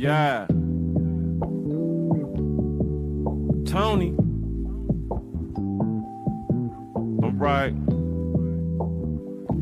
Yeah. Tony. All right.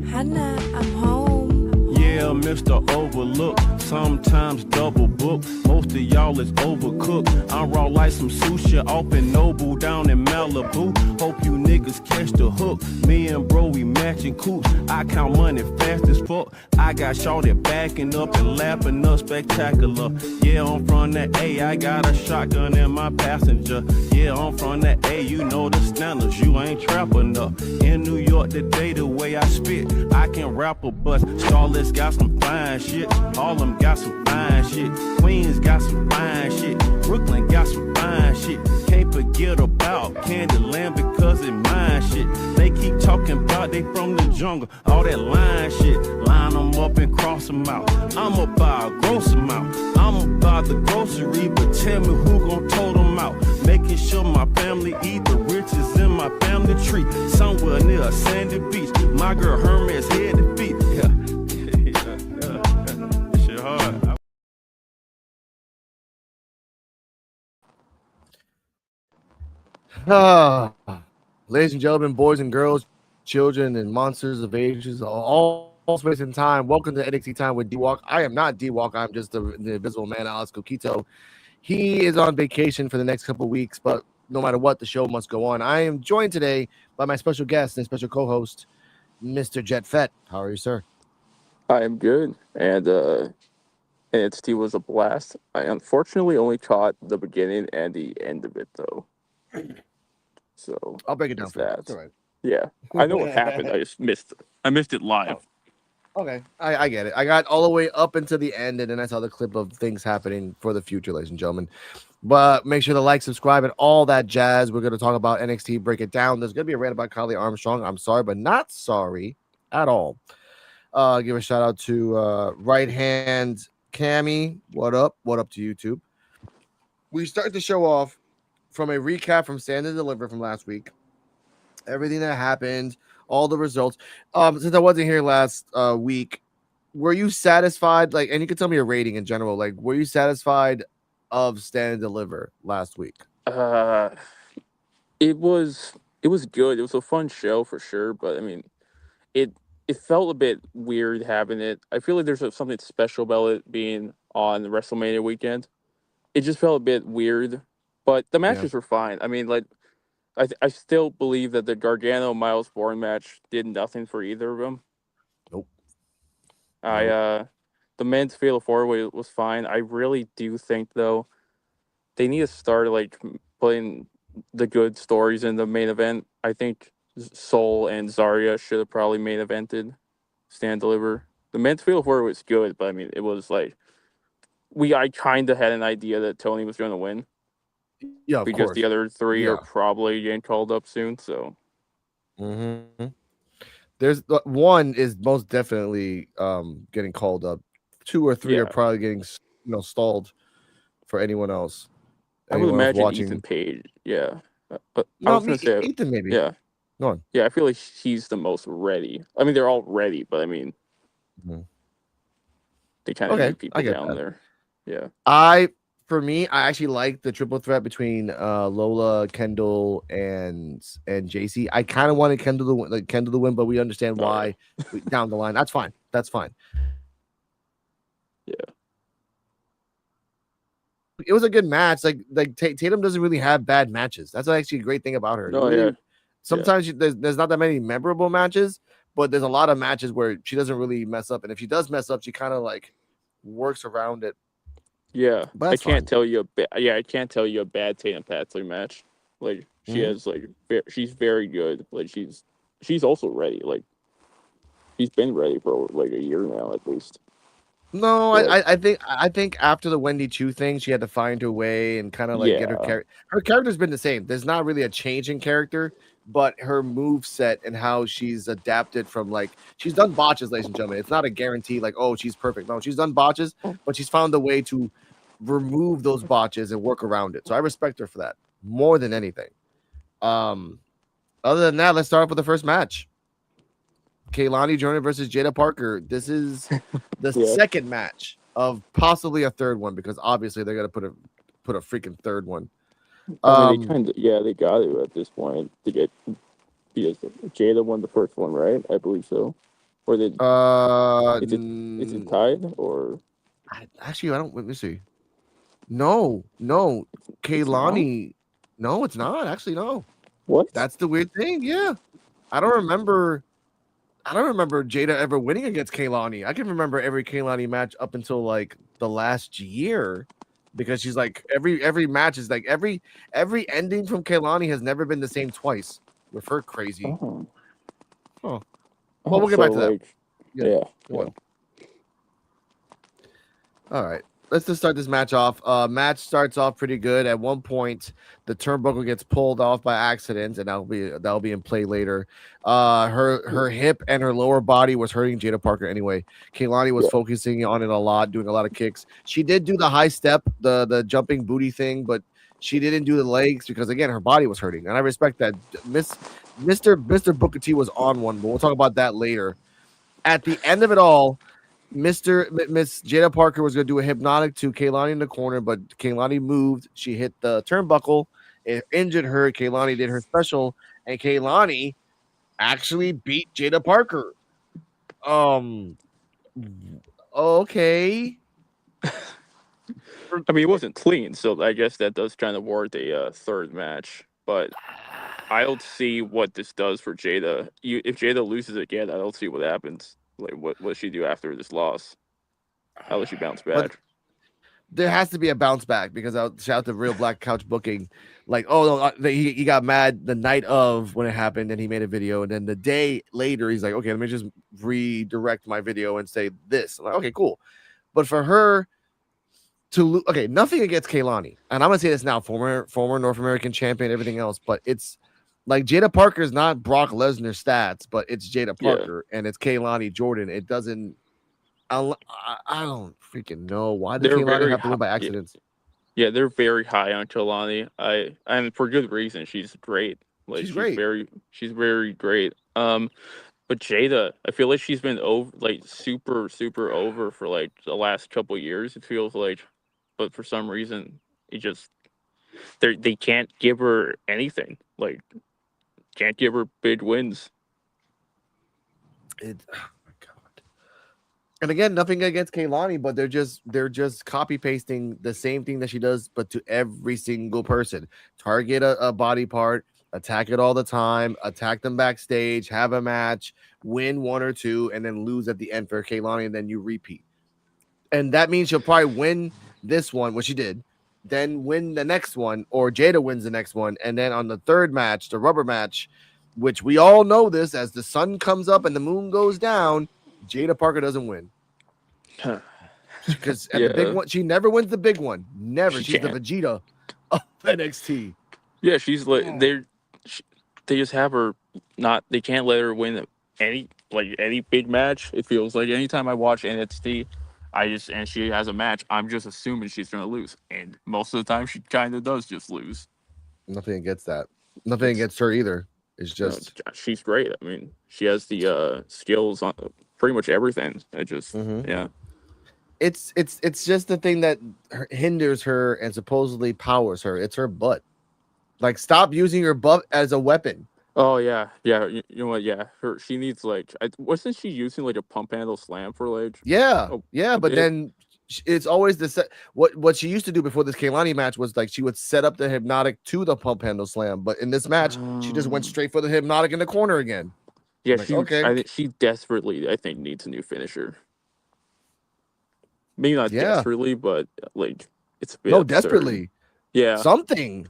Hannah, I'm home. Yeah, Mr. Overlook, sometimes double book. Most of y'all is overcooked. I'm raw like some sushi off in Noble down in Malibu. Hope you niggas catch the hook. Me and bro, we matching coops. I count money fast as fuck. I got shorty backing up and lapping up spectacular. Yeah, I'm from the A, I got a shotgun in my passenger. Yeah, I'm from the A, you know the standards, you ain't trap enough. In New York today, the way I spit, I can rap a bus. Starlet's got some fine shit. Harlem got some fine shit. Queens got some fine shit. Brooklyn got some fine shit. Can't forget about Candyland because it mine shit. They keep talking about they from the jungle. All that line shit. Line them up and cross them out. I'ma buy a gross amount. I'ma buy the grocery, but tell me who gon' tote them out. Making sure my family eat the riches in my family tree. Somewhere near a sandy beach. My girl Hermes head to feet. Yeah. Shit hard. Ladies and gentlemen, boys and girls, children and monsters of ages, all space and time. Welcome to NXT Time with D-Walk. I am not D-Walk. I'm just the invisible man, Alex Coquito. He is on vacation for the next couple of weeks, but no matter what, the show must go on. I am joined today by my special guest and special co-host, Mr. Jet Fett. How are you, sir? I am good, and NXT was a blast. I unfortunately only caught the beginning and the end of it, though. So I'll break it down it's for you. that. It's all right. Yeah, I know what happened. I just missed it. I missed it live. Okay, I get it. I got all the way up into the end, and then I saw the clip of things happening for the future, ladies and gentlemen. But make sure to like, subscribe, and all that jazz. We're going to talk about NXT, break it down. There's going to be a rant about Kylie Armstrong. I'm sorry, but not sorry at all. Give a shout out to Right Hand Cammy. What up? What up to YouTube? We start the show off from a recap from Stand and Deliver from last week. Everything that happened, all the results. Since I wasn't here last week, were you satisfied? Like, and you can tell me your rating in general. Like, were you satisfied of Stand and Deliver last week? It was good. It was a fun show for sure, but I mean, it felt a bit weird having it. I feel like there's something special about it being on WrestleMania weekend. It just felt a bit weird, but the matches were fine. I mean, like, I still believe that the Gargano Miles Bourne match did nothing for either of them. Nope. The men's fatal four-way was fine. I really do think though, they need to start like putting the good stories in the main event. I think Soul and Zarya should have probably main evented Stand Deliver. The men's fatal four was good, but I mean, it was like I kind of had an idea that Tony was going to win. Yeah, of because course. the other three are probably getting called up soon. So, there's one is most definitely getting called up. 2 or 3 are probably getting stalled for anyone else. I would imagine Ethan Page. Yeah, but I was going to say Ethan maybe. Yeah, go on. Yeah, I feel like he's the most ready. I mean, they're all ready, but I mean, they kind of need people down there. Yeah, For me, I actually like the triple threat between Lola, Kendall, and JC. I kind of wanted Kendall to win, but we understand why down the line. That's fine. Yeah, it was a good match. Like Tatum doesn't really have bad matches. That's actually a great thing about her. Sometimes there's not that many memorable matches, but there's a lot of matches where she doesn't really mess up. And if she does mess up, she kind of like works around it. Yeah, but I can't tell you a bad Tatum Paxley match. Like she has she's very good. Like she's also ready. Like she's been ready for like a year now at least. No, I think after the Wendy Chu thing, she had to find her way and kind of like get her character. Her character's been the same. There's not really a change in character, but her move set and how she's adapted from she's done botches, ladies and gentlemen. It's not a guarantee like, oh, she's perfect. No, she's done botches, but she's found a way to remove those botches and work around it. So I respect her for that more than anything. Other than that, let's start off with the first match. Kaylani Jordan versus Jada Parker. This is the second match of possibly a third one because obviously they're gonna put a freaking third one. I mean, they got to at this point to get because Jada won the first one, right? I believe so. Or did is it tied or actually I don't. Let me see. No, it's not? Kaylani. No, it's not actually. No, What? that's the weird thing. Yeah, I don't remember. I don't remember Jada ever winning against Kaylani. I can remember every Kaylani match up until like the last year, because she's like every match is like every ending from Kaylani has never been the same twice with her crazy. Oh, Oh, well, oh, we'll get so back to that. like, Yeah, yeah, go yeah. on. All right. Let's just start this match off. Match starts off pretty good. At one point, the turnbuckle gets pulled off by accident, and that'll be in play later. Her hip and her lower body was hurting Jada Parker anyway. Kaylani was Yeah. focusing on it a lot, doing a lot of kicks. She did do the high step, the jumping booty thing, but she didn't do the legs because again her body was hurting, and I respect that. Mr. Booker T was on one, but we'll talk about that later. At the end of it all, Miss Jada Parker was going to do a hypnotic to Kaylani in the corner, but Kaylani moved. She hit the turnbuckle. It injured her. Kaylani did her special, and Kaylani actually beat Jada Parker. Okay. I mean, it wasn't clean, so I guess that does kind of warrant a third match. But I don't see what this does for Jada. If Jada loses again, I don't see what happens. Like, what does she do after this loss? How does she bounce But back? there has to be a bounce back because I'll shout out to Real Black Couch Booking. Like, oh no, he got mad the night of when it happened, and he made a video, and then the day later he's like, okay, let me just redirect my video and say this. I'm like, okay, cool. But for her to okay, nothing against Kaylani, and I'm gonna say this now, former North American champion, everything else, but it's like Jada Parker is not Brock Lesnar stats, but it's Jada Parker and it's Kaylani Jordan. It doesn't. I don't freaking know why did They're Kaylani very have to high. win by accident. Yeah, they're very high on Kalani. And for good reason. She's great. Like She's great. she's very great. But Jada, I feel like she's been over like super super over for like the last couple years. It feels like, but for some reason, it just they can't give her anything. Like can't give her big wins. Oh my god. And again, nothing against Kaylani, but they're just copy pasting the same thing that she does, but to every single person. Target a body part, attack it all the time, attack them backstage, have a match, win one or two, and then lose at the end for Kaylani, and then you repeat. And that means she'll probably win this one, which she did, then win the next one, or Jada wins the next one, and then on the third match, the rubber match, which we all know this, as the sun comes up and the moon goes down, Jada Parker doesn't win. Because at the big one, she never wins the big one. Never. She's the Vegeta of NXT. Yeah, she's like they just have her not. They can't let her win any big match. It feels like anytime I watch NXT, and she has a match, I'm just assuming she's gonna lose, and most of the time she kind of does just lose. Nothing against that. Nothing against her either. It's just she's great. I mean, she has the skills on pretty much everything. Yeah. It's just the thing that hinders her and supposedly powers her. It's her butt. Like, stop using your butt as a weapon. Oh yeah. You know what? Yeah, she needs wasn't she using like a pump handle slam for like? Yeah, but then it's always what she used to do before this Kaylani match was like she would set up the hypnotic to the pump handle slam, but in this match she just went straight for the hypnotic in the corner again. Yeah, like, okay. I think she desperately, needs a new finisher. Maybe not desperately, but like it's a bit absurd. Desperately. Yeah, something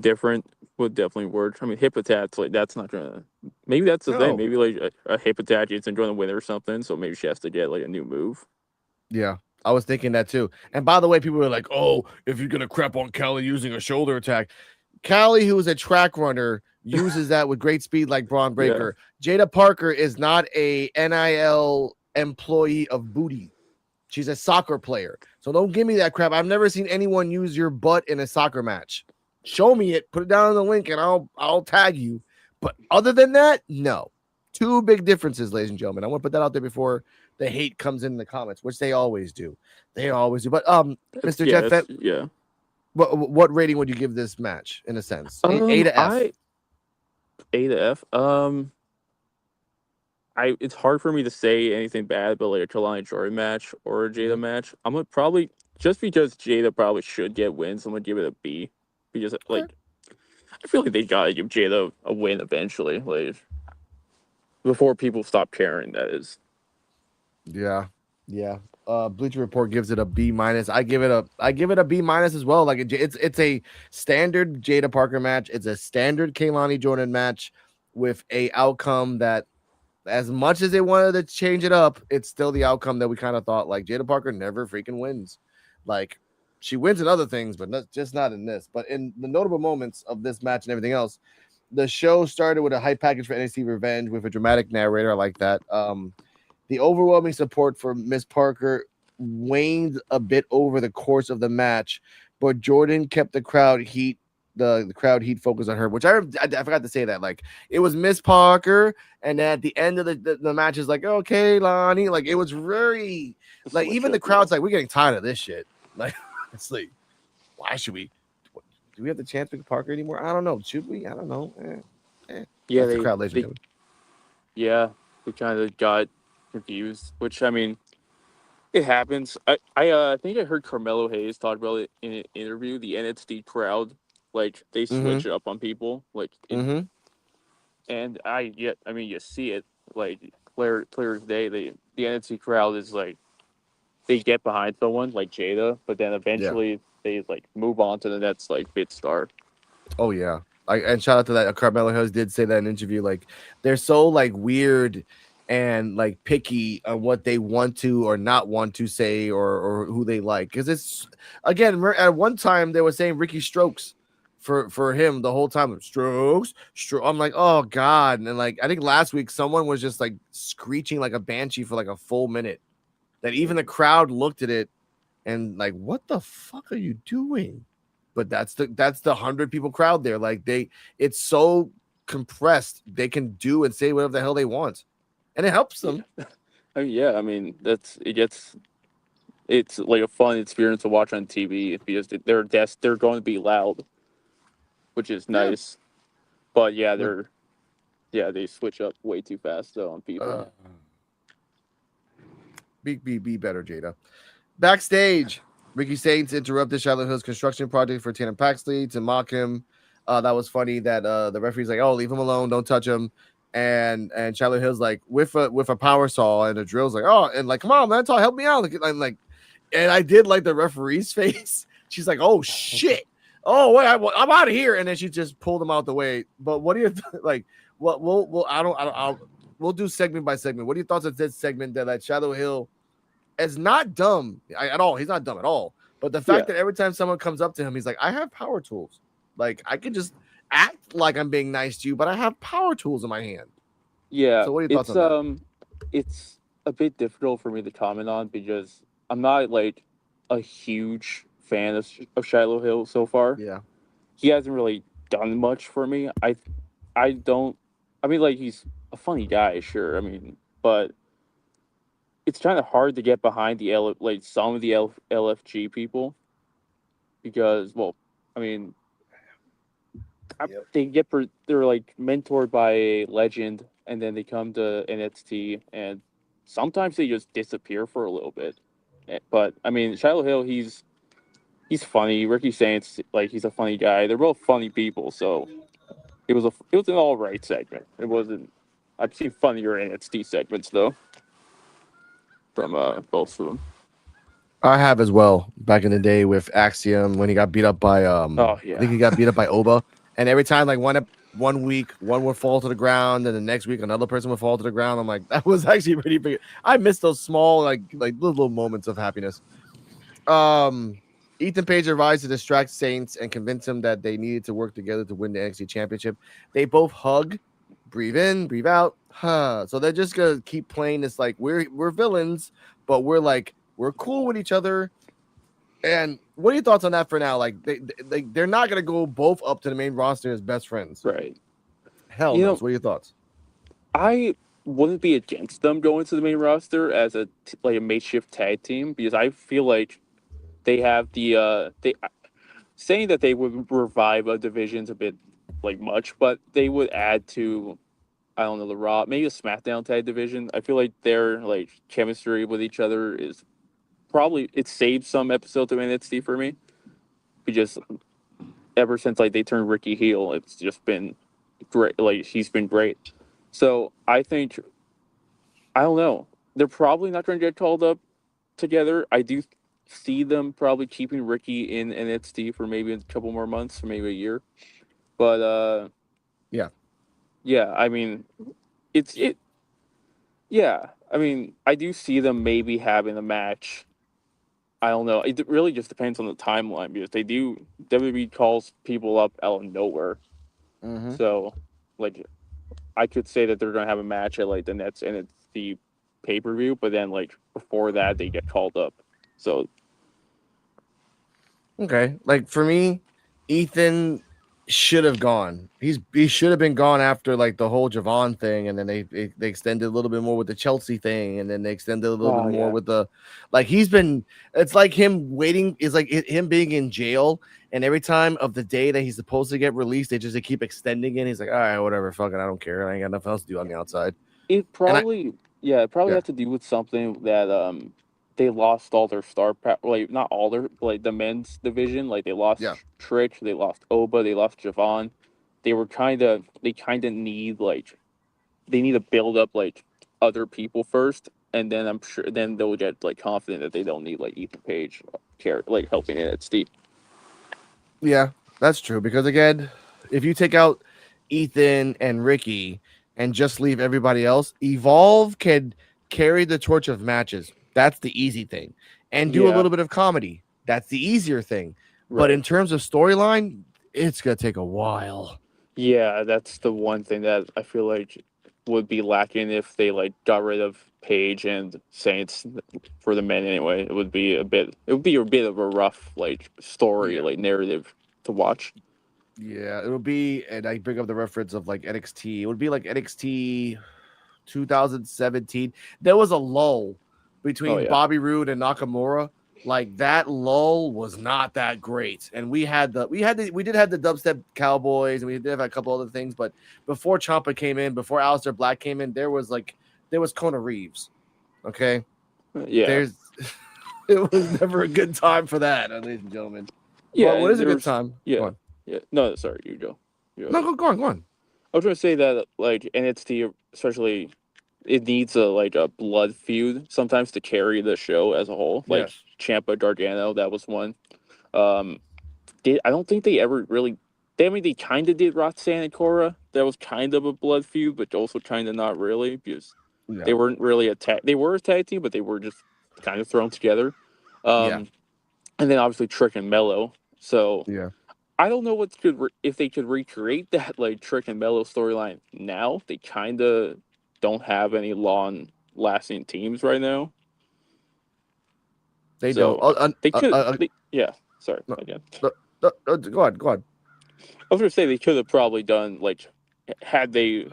different would definitely work. I mean, hip attacks, like that's not gonna. Maybe that's the thing. Maybe like a hip attack isn't going to win or something. So maybe she has to get like a new move. Yeah, I was thinking that too. And by the way, people were like, "Oh, if you're gonna crap on Callie using a shoulder attack, Callie, who is a track runner, uses that with great speed like Braun Breaker. Yeah. Jada Parker is not a NIL employee of booty. She's a soccer player. So don't give me that crap. I've never seen anyone use your butt in a soccer match. Show me it. Put it down in the link, and I'll tag you. But other than that, no. Two big differences, ladies and gentlemen. I want to put that out there before the hate comes in the comments, which they always do. They always do. But Mr. Yeah, Jet, yeah. what rating would you give this match in a sense? A to F. A to F. It's hard for me to say anything bad about like a Kalani Jordan match or a Jada match. I'm gonna probably just because Jada probably should get wins, I'm gonna give it a B because like I feel like they gotta give Jada a win eventually, like before people stop caring. That is. Yeah. Bleacher Report gives it a B minus. I give it a B minus as well. Like it's a standard Jada Parker match. It's a standard Kalani Jordan match with a outcome that, as much as they wanted to change it up, it's still the outcome that we kind of thought. Like Jada Parker never freaking wins. Like she wins in other things, but just not in this. But in the notable moments of this match and everything else, the show started with a hype package for NXT Revenge with a dramatic narrator. I like that. The overwhelming support for Miss Parker waned a bit over the course of the match, but Jordan kept the crowd heat focused on her, which I forgot to say that. Like it was Miss Parker, and at the end of the match is like, okay, Lonnie. Like it was very like even the crowd's like, we're getting tired of this shit. Like it's like, why should we? Do we have the chance to pick Parker anymore? I don't know. Should we? I don't know. Yeah, the crowd, ladies and gentlemen. Yeah, we kind of got confused, which I mean, it happens. I think I heard Carmelo Hayes talk about it in an interview. The NXT crowd, like they switch up on people, like, and I mean, you see it like clear as day. The NXT crowd is like they get behind someone like Jada, but then eventually they like move on to the next like big star. Oh yeah. And shout out to that. Carmelo Hayes did say that in an interview. Like they're so like weird and like picky on what they want to or not want to say or who they like. Because it's again at one time they were saying Ricky Strokes for him the whole time. Strokes. I'm like, oh god. And like I think last week someone was just like screeching like a banshee for like a full minute. That even the crowd looked at it and like, what the fuck are you doing? But that's the 100 people crowd there. Like it's so compressed. They can do and say whatever the hell they want, and it helps them. I mean, it's like a fun experience to watch on TV because they're going to be loud, which is nice. But they switch up way too fast though on people. Be better, Jada. Backstage, Ricky Saints interrupted Charlotte Hill's construction project for Tatum Paxley to mock him. That was funny that the referee's like, oh, leave him alone, don't touch him. And Charlotte Hill's like with a power saw, and the drill's like, oh, and like, come on, man, help me out. Like, and I did like the referee's face. She's like, oh shit. Oh wait, I'm out of here. And then she just pulled him out the way. But what do you like? What we'll do segment by segment. What are your thoughts on this segment that Shadow Hill is not dumb at all? He's not dumb at all. But the fact that every time someone comes up to him, he's like, I have power tools. Like I can just act like I'm being nice to you, but I have power tools in my hand. Yeah. So what are your thoughts on that? It's a bit difficult for me to comment on because I'm not like a huge fan of Shiloh Hill so far. Yeah. He hasn't really done much for me. I mean, like, he's a funny guy, sure. I mean, but it's kind of hard to get behind some of the LFG people because, well, I mean, they're like mentored by a legend, and then they come to NXT, and sometimes they just disappear for a little bit. But I mean, Shiloh Hill, he's funny. Ricky Saints, like, he's a funny guy. They're both funny people, so. It was an all right segment. It wasn't. I've seen funnier NXT segments though, from both of them. I have as well back in the day with Axiom when he got beat up by I think he got beat up by Oba, and every time like one week one would fall to the ground, and the next week another person would fall to the ground. I'm like, that was actually pretty big. I miss those small like little moments of happiness. Ethan Page advised to distract Saints and convince him that they needed to work together to win the NXT Championship. They both hug, breathe in, breathe out. So they're just gonna keep playing this like we're villains, but we're cool with each other. And what are your thoughts on that for now? Like they're not gonna go both up to the main roster as best friends, right? Hell no. So what are your thoughts? I wouldn't be against them going to the main roster as a makeshift tag team because I feel like they have they saying that they would revive a division's a bit like much, but they would add to I don't know the Raw, maybe a SmackDown tag division. I feel like their like chemistry with each other is probably it saved some episodes of NXT for me because ever since like they turned Ricky heel, it's just been great. Like he's been great. So I think I don't know. They're probably not going to get called up together. I do see them probably keeping Ricky in NXT for maybe a couple more months or maybe a year. But Yeah. yeah, I mean, it. Yeah, I mean, I do see them maybe having a match. I don't know. It really just depends on the timeline because they do WWE calls people up out of nowhere. Mm-hmm. So, like, I could say that they're gonna have a match at like the Nets and it's the pay per view, but then like before that they get called up. So Okay. Like for me, Ethan should have gone. He should have been gone after like the whole Javon thing, and then they extended a little bit more with the Chelsea thing, and then they extended a little bit oh more yeah, with the like he's been it's like him waiting is like him being in jail, and every time of the day that he's supposed to get released, they keep extending it. He's like, all right, whatever, fucking I don't care. I ain't got nothing else to do on the outside. it And I probably yeah, it probably yeah, had to do with something that they lost all their like not all their like the men's division, like they lost yeah. Trick, they lost Oba, they lost Javon. They kind of need like they need to build up like other people first, and then I'm sure then they'll get like confident that they don't need like Ethan Page care like helping in at Steve. Yeah, that's true. Because again, if you take out Ethan and Ricky and just leave everybody else, Evolve can carry the torch of matches. That's the easy thing. And do a Yeah, little bit of comedy. That's the easier thing. But right. in terms of storyline, it's gonna take a while. Yeah, that's the one thing that I feel like would be lacking if they like got rid of Page and Saints for the men anyway. It would be a bit of a rough like story, Yeah. like narrative to watch. Yeah, it would be, and I bring up the reference of like NXT. It would be like NXT 2017. There was a lull Oh between yeah. Bobby Roode and Nakamura. Like that lull was not that great. And we did have the dubstep cowboys and we did have a couple other things, but before Ciampa came in, before Aleister Black came in, there was Kona Reeves. Okay. Yeah. There's it was never a good time for that, ladies and gentlemen. Yeah, But what and is a good there's time? Go yeah. on. Yeah. No, sorry, you go. You go No, ahead. go on. I was gonna say that like NXT especially it needs a blood feud sometimes to carry the show as a whole. Like Yes. Champa Gargano, that was one. Um I don't think they ever really. I mean, they kind of did Roxanne and Cora. That was kind of a blood feud, but also kind of not really because Yeah. they weren't really a tag. They were a tag team, but they were just kind of thrown together. Yeah. Um, and then obviously Trick and Mello. So Yeah. I don't know if they could recreate that like Trick and Mello storyline now. They kind of don't have any long-lasting teams right now. They don't. So they could. Yeah. Sorry No, again. go on. Go on. I was gonna say they could have probably done like had they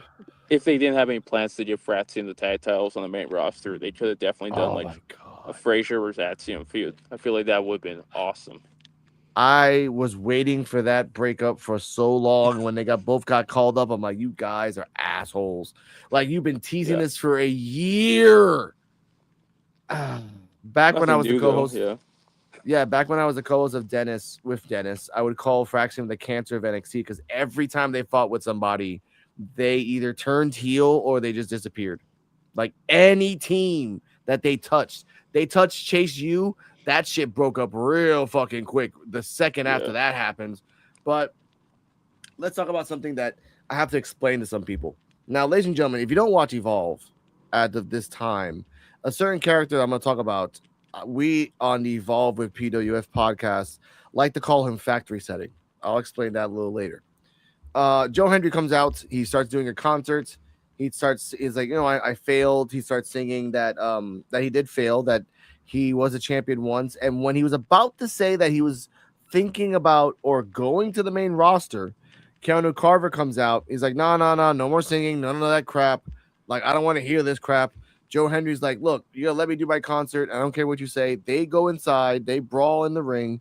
if they didn't have any plans to give Fratzy the tag titles on the main roster, they could have definitely done Oh like my a god. Frazier versus Axiom feud. I feel like that would have been awesome. I was waiting for that breakup for so long. When they both got called up, I'm like, you guys are assholes. Like you've been teasing Yeah, this for a year. Back when I nothing was the new though. co-host, Yeah, yeah, back when I was the co-host of Dennis, I would call Fraxium the cancer of NXT because every time they fought with somebody, they either turned heel or they just disappeared. Like any team that they touched Chase U, that shit broke up real fucking quick the second yeah, after that happens. But let's talk about something that I have to explain to some people. Now, ladies and gentlemen, if you don't watch Evolve at this time, a certain character I'm going to talk about, we on the Evolve with PWF podcast like to call him factory setting. I'll explain that a little later. Joe Hendry comes out. He starts doing a concert. He's like, I failed. He starts singing that he did fail, that he was a champion once. And when he was about to say that he was thinking about or going to the main roster, Keanu Carver comes out. He's like, no more singing, none of that crap. Like, I don't want to hear this crap. Joe Henry's like, look, you gotta let me do my concert. I don't care what you say. They go inside, they brawl in the ring.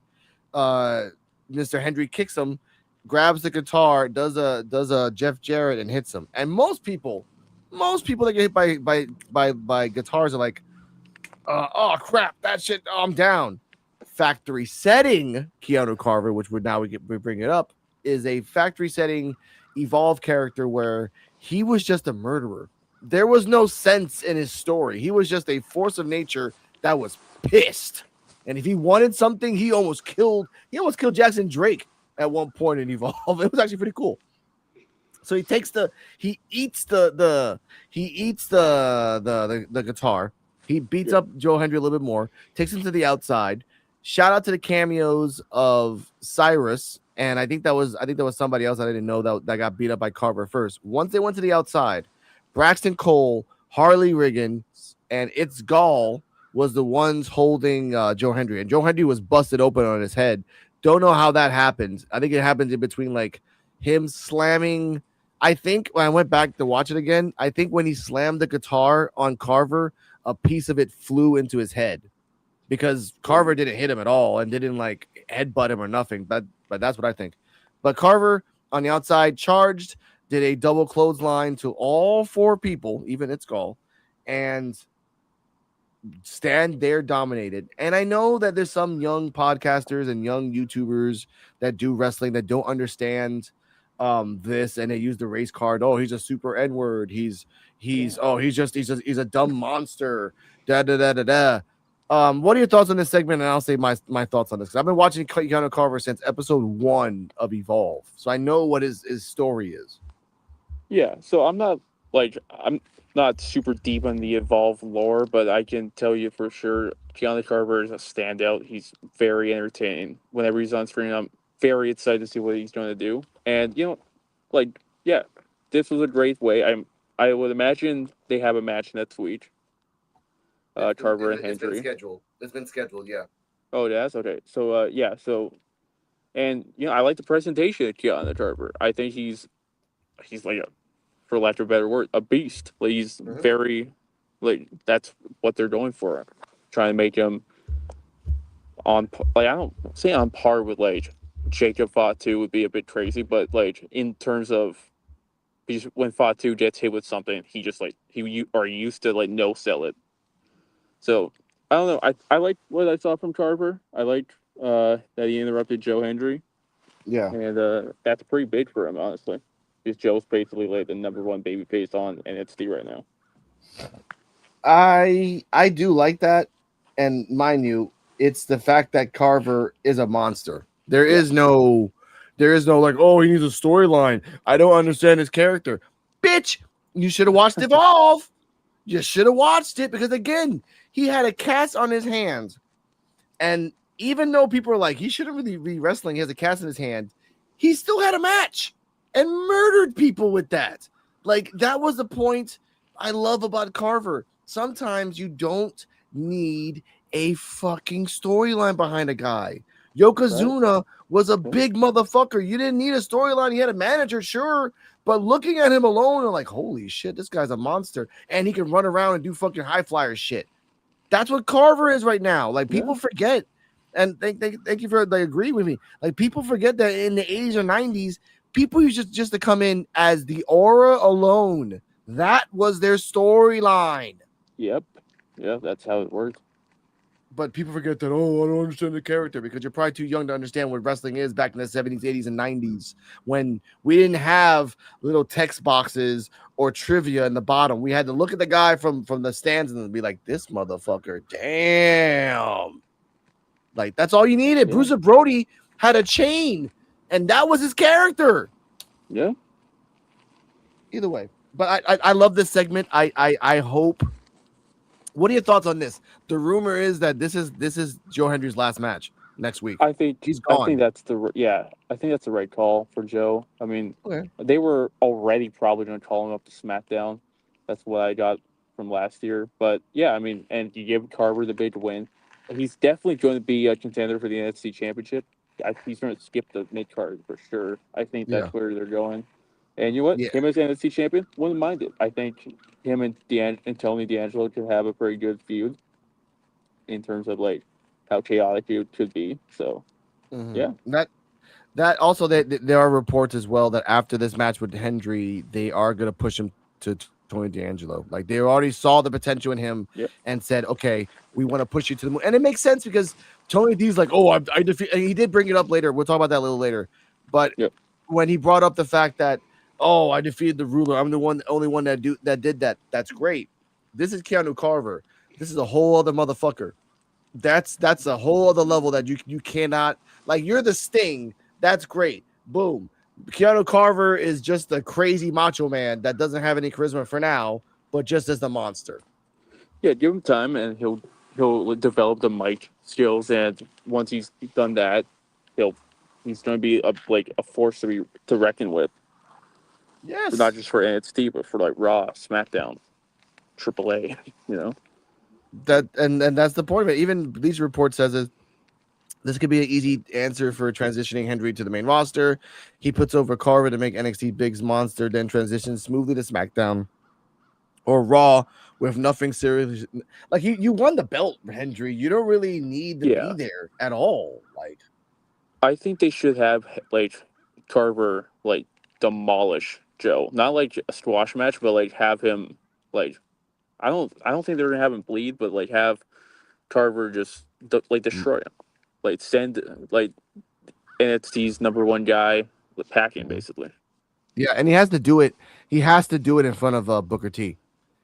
Uh, Mr. Hendry kicks him, grabs the guitar, does a Jeff Jarrett and hits him. And most people that get hit by guitars are like, oh crap, that shit, oh, I'm down. Factory setting Keanu Carver, which we bring it up, is a factory setting evolved character where he was just a murderer. There was no sense in his story. He was just a force of nature that was pissed. And if he wanted something, he almost killed Jackson Drake at one point in Evolve. It was actually pretty cool. So he eats the guitar. He beats up Joe Hendry a little bit more, takes him to the outside. Shout out to the cameos of Cyrus, and I think that was somebody else I didn't know that got beat up by Carver first. Once they went to the outside, Braxton Cole, Harley Riggin, and It's Gall was the ones holding Joe Hendry, and Joe Hendry was busted open on his head. Don't know how that happened. I think it happened in between like him slamming. I think when I went back to watch it again, I think when he slammed the guitar on Carver, a piece of it flew into his head because Carver didn't hit him at all and didn't like headbutt him or nothing. But that's what I think. But Carver on the outside charged, did a double clothesline to all four people, even It's Gall, and stand there dominated. And I know that there's some young podcasters and young YouTubers that do wrestling that don't understand this, and they use the race card. Oh, he's a super N-word. He's a dumb monster. Da da da da da. What are your thoughts on this segment? And I'll say my thoughts on this. I've been watching Keanu Carver since episode 1 of Evolve, so I know what his story is. Yeah, so I'm not super deep on the Evolve lore, but I can tell you for sure Keanu Carver is a standout. He's very entertaining. Whenever he's on screen, I'm very excited to see what he's going to do. And yeah, this was a great way. I would imagine they have a match next week. Carver and Hendry. It's been scheduled, yeah. Oh, it has? Okay. So yeah, and I like the presentation of Keanu Carver. I think he's like for lack of a better word, a beast. Like he's very, that's what they're going for, trying to make him on. I don't say on par with Jacob Fatu would be a bit crazy, but in terms of, when Fatu gets hit with something, he just he are used to no sell it. So I don't know. I like what I saw from Carver. I like that he interrupted Joe Hendry. Yeah, and that's pretty big for him, honestly. Because Joe's basically the number one babyface on NXT right now. I do like that, and mind you, it's the fact that Carver is a monster. There is no like, oh, he needs a storyline. I don't understand his character. Bitch, you should have watched Evolve. You should have watched it because again, he had a cast on his hands, and even though people are like he shouldn't really be wrestling, he has a cast in his hand. He still had a match and murdered people with that. Like, that was the point I love about Carver. Sometimes you don't need a fucking storyline behind a guy. Yokozuna was a big motherfucker. You didn't need a storyline. He had a manager, sure, but looking at him alone, I'm like, holy shit, this guy's a monster, and he can run around and do fucking high flyer shit. That's what Carver is right now. Like, people forget, and thank you for agree with me. Like, people forget that in the 80s or 90s, people used just to come in as the aura alone. That was their storyline. Yep. Yeah, that's how it works. But people forget that, oh, I don't understand the character because you're probably too young to understand what wrestling is back in the 70s, 80s, and 90s when we didn't have little text boxes or trivia in the bottom. We had to look at the guy from the stands and be like, this motherfucker, damn. Like, that's all you needed. Yeah. Bruiser Brody had a chain, and that was his character. Yeah. Either way. But I love this segment. I hope. What are your thoughts on this? The rumor is that this is Joe Hendry's last match next week. I think he's gone. I think that's the right call for Joe. I mean, they were already probably going to call him up to SmackDown. That's what I got from last year. But yeah, I mean, and you give Carver the big win. He's definitely going to be a contender for the NXT Championship. He's going to skip the mid card for sure. I think that's where they're going. And you know what? Yeah. Him as NXT champion, wouldn't mind it. I think him and Tony D'Angelo could have a pretty good feud in terms of like how chaotic it could be. So yeah, That also there are reports as well that after this match with Hendry, they are gonna push him to Tony D'Angelo. Like they already saw the potential in him yeah, and said, okay, we want to push you to the moon. And it makes sense because Tony D's like, oh, I defeat. And he did bring it up later. We'll talk about that a little later. But yeah, when he brought up the fact that, oh, I defeated the ruler, I'm the only one that did that. That's great. This is Keanu Carver. This is a whole other motherfucker. That's a whole other level that you cannot, like, you're the Sting. That's great. Boom. Keanu Carver is just a crazy macho man that doesn't have any charisma for now, but just as the monster. yeah. Give him time, and he'll develop the mic skills. And once he's done that, he's going to be a force to reckon with, Yes. not just for NXT, but for like Raw, SmackDown, AAA. You know. That and that's the point of it. Even Bleacher Report says it. This could be an easy answer for transitioning Hendry to the main roster. He puts over Carver to make NXT Big's monster, then transitions smoothly to SmackDown or Raw with nothing serious. Like you won the belt, Hendry. You don't really need to be Yeah, there at all. Like I think they should have like Carver like demolish Joe, not like a squash match, but like have him like I don't think they're gonna have him bleed, but like have Carver just destroy him, like send like NXT's number one guy with packing basically. yeah, and he has to do it. He has to do it in front of Booker T.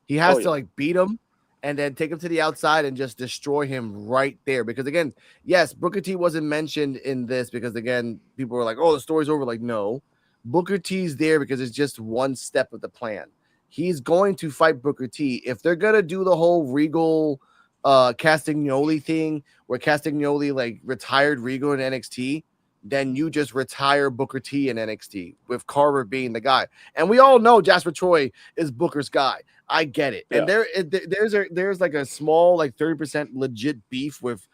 He has Oh to yeah, like beat him and then take him to the outside and just destroy him right there. Because again, yes, Booker T wasn't mentioned in this because again, people were like, "Oh, the story's over." Like, no, Booker T's there because it's just one step of the plan. He's going to fight Booker T. If they're gonna do the whole Regal Castagnoli thing where Castagnoli like retired Regal in NXT, then you just retire Booker T in NXT with Carver being the guy. And we all know Jasper Troy is Booker's guy. I get it. yeah, And there's like a small like 30% legit beef with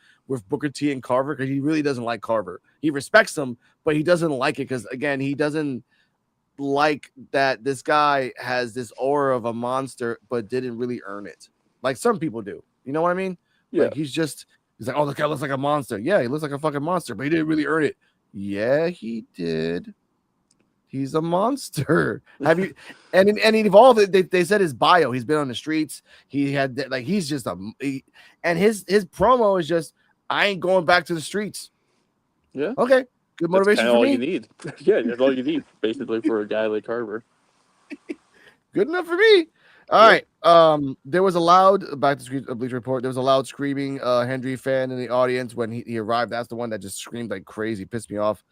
Booker T and Carver because he really doesn't like Carver. He respects him, but he doesn't like it because again, he doesn't like that this guy has this aura of a monster but didn't really earn it. Like some people do. You know what I mean? yeah, Like he's like, oh, the guy looks like a monster. Yeah, he looks like a fucking monster, but he didn't really earn it. Yeah, he did. He's a monster. Have you? And he evolved. They said his bio. He's been on the streets. He had like he's just and his promo is just I ain't going back to the streets. yeah. Okay, good That's motivation kind of for all me. you need. Yeah, that's all you need basically for a guy like Carver. Good enough for me. All right. There was a loud back to Bleacher Report. There was a loud screaming Hendry fan in the audience when he arrived. That's the one that just screamed like crazy, pissed me off.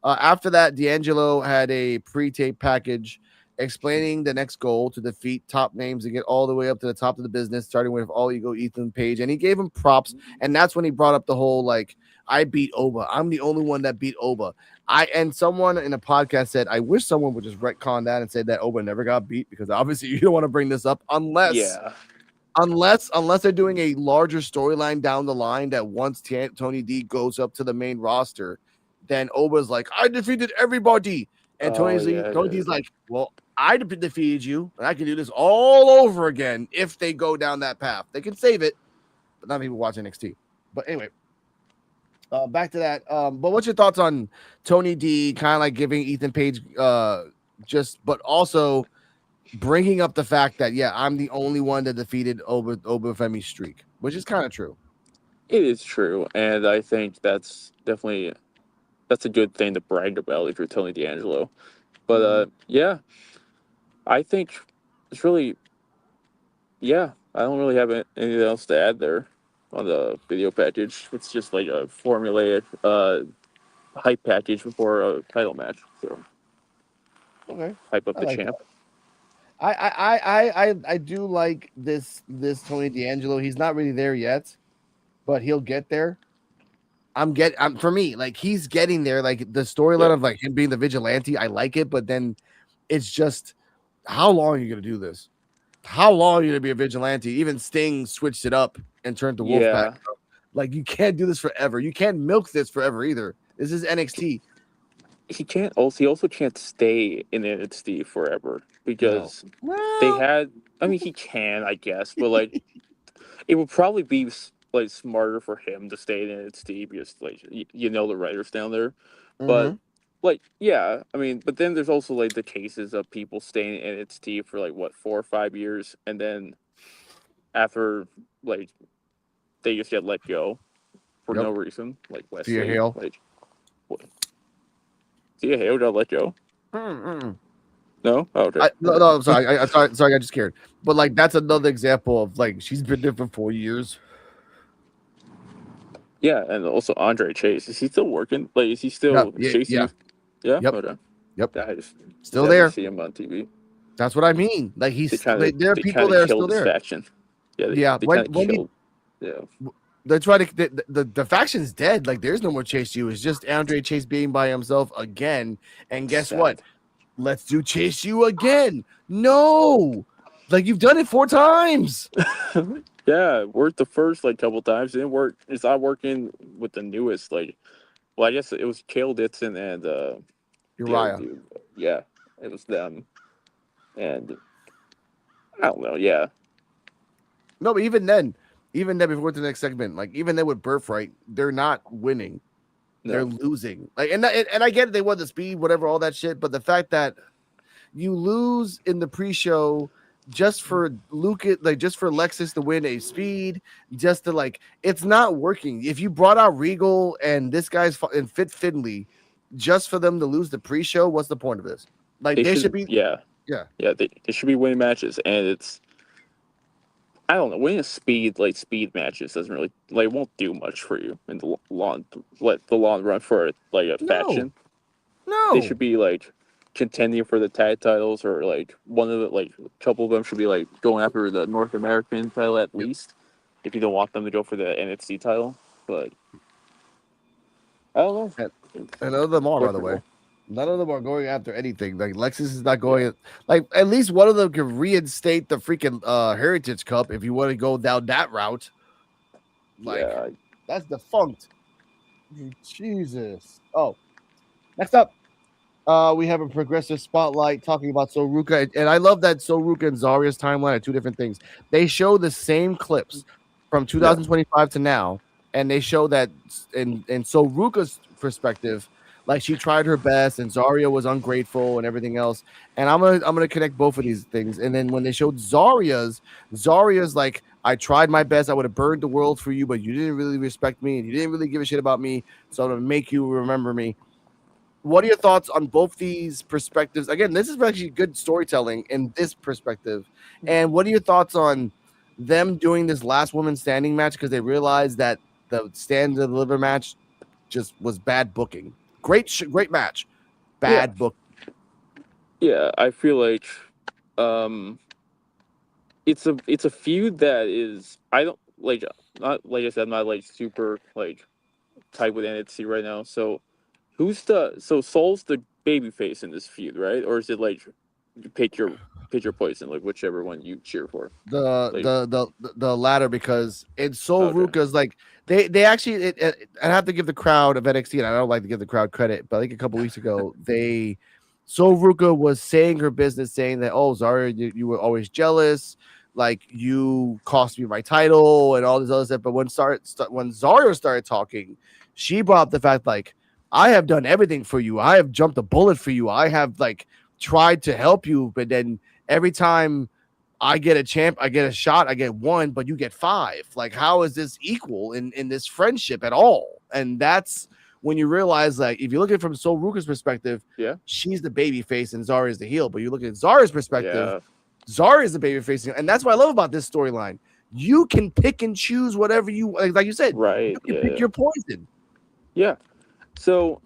After that, D'Angelo had a pre-tape package explaining the next goal to defeat top names and get all the way up to the top of the business, starting with All Ego Ethan Page. And he gave him props. And that's when he brought up the whole like, I beat Oba. I'm the only one that beat Oba. And someone in a podcast said, I wish someone would just retcon that and say that Oba never got beat because obviously you don't want to bring this up Yeah, unless they're doing a larger storyline down the line that once Tony D goes up to the main roster, then Oba's like, I defeated everybody. And oh yeah, Tony D's like, well, I defeated you, and I can do this all over again if they go down that path. They can save it, but not people watch NXT. But anyway, back to that. But what's your thoughts on Tony D kind of like giving Ethan Page but also bringing up the fact that I'm the only one that defeated Oba Femi's streak, which is kind of true. it is true, and I think that's a good thing to brag about if you're Tony D'Angelo. But yeah, I think it's really I don't really have anything else to add there on the video package. It's just like a formulaic hype package before a title match. So Okay, hype up I the like champ. that. I do like this Tony D'Angelo. He's not really there yet, but he'll get there. I'm for me, like he's getting there. Like the storyline of like him being the vigilante, I like it, but then it's just how long are you gonna do this? How long are you gonna be a vigilante? Even Sting switched it up and turned to Wolfpack. Like you can't do this forever. You can't milk this forever either. This is NXT. he can't. Also, he also can't stay in NXT forever No. because they Well, had. I mean, he can, I guess, but like it would probably be like smarter for him to stay in NXT because like you know the writers down there, but mhm. like yeah, I mean, but then there's also like the cases of people staying in NXT for like what 4 or 5 years and then after like they just get let go for Yep. no reason, like Thea Wesley, Hale. like what? See, Hale got let go. Mm-mm. No, oh, okay, No, I'm sorry. Sorry, I just scared. But like, that's another example of like she's been there for 4 years. yeah, and also Andre Chase is he still working? Like, is he Yeah, still yeah, chasing yeah. you? Yeah, Yep, okay. yep. Yeah, I just Still never there. see him on TV. That's what I mean. Like there are They people kind that of are killed still his there. faction. Yeah, Yeah. they kind of When you killed. Yeah, they try to the faction's dead. Like there's no more Chase U. It's just Andre Chase being by himself again. And guess what? sad. Let's do Chase U again. No, like you've done it 4 times. Yeah, worked the first like couple times. Didn't work. It's not working with the newest. Like, well, I guess it was Kale Dixon and the other Uriah. dude. Yeah, it was them. And I don't know. Yeah, No, but even then, before we go to the next segment, like even then with Birthright, they're not winning. They're no, losing. Like, and I get it, they won the speed, whatever, all that shit. But the fact that you lose in the pre-show just for just for Lexus to win a speed, just to like, it's not working. If you brought out Regal and this guy's and Fit Finley just for them to lose the pre-show, what's the point of this? Like, they they should should. be, Yeah, yeah. yeah, they should be winning matches, and it's I don't know. Winning a speed matches doesn't really like won't do much for you in the long run for like a No, faction. They no. should be like contending for the tag titles or like one of the like a couple of them should be like going after the North American title at Yep. least if you don't want them to go for the NXT title. But I don't know. And, It's and none of them are, by the way. questionable. None of them are going after anything. Like Lexus is not Yeah. going. Like at least one of them can reinstate the freaking Heritage Cup if you want to go down that route. Like Yeah. that's defunct. Jesus. Oh, next up, we have a progressive spotlight talking about Soruka, and I love that Soruka and Zarya's timeline are two different things. They show the same clips from Yeah. 2025 to now, and they show that in Soruka's perspective, like she tried her best, and Zarya was ungrateful and everything else. And I'm gonna connect both of these things. And then when they showed Zarya's like, I tried my best, I would have burned the world for you, but you didn't really respect me, and you didn't really give a shit about me, so I'm gonna make you remember me. What are your thoughts on both these perspectives? Again, this is actually good storytelling in this perspective. And what are your thoughts on them doing this last woman standing match because they realized that the stand and deliver match just was bad booking? Great match, Yeah. bad book. Yeah. I feel like um it's a feud that is I don't like not like I said, I'm not like super like tight with NXT right now. So who's the so Soul's the baby face in this feud, right? Or is it like you pick your poison, like whichever one you cheer for? Like The latter because it's so okay. Ruka's like they actually I have to give the crowd of NXT and I don't like to give the crowd credit, but like a couple weeks ago so Ruka was saying her business, saying that Zarya, you were always jealous, like you cost me my title and all this other stuff. But when Zarya started talking, she brought up the fact like I have done everything for you, I have jumped a bullet for you, I have like tried to help you, but then every time I get I get a shot, I get one, but you get five. Like, how is this equal in this friendship at all? And that's when you realize, like, if you look at it from Sol Ruka's perspective, Yeah. she's the baby face and Zarya is the heel. But you look at Zarya's perspective, Yeah. Zarya is the baby face, and that's what I love about this storyline. You can pick and choose whatever you like you said. Right. You can pick Yeah. your poison. Yeah. So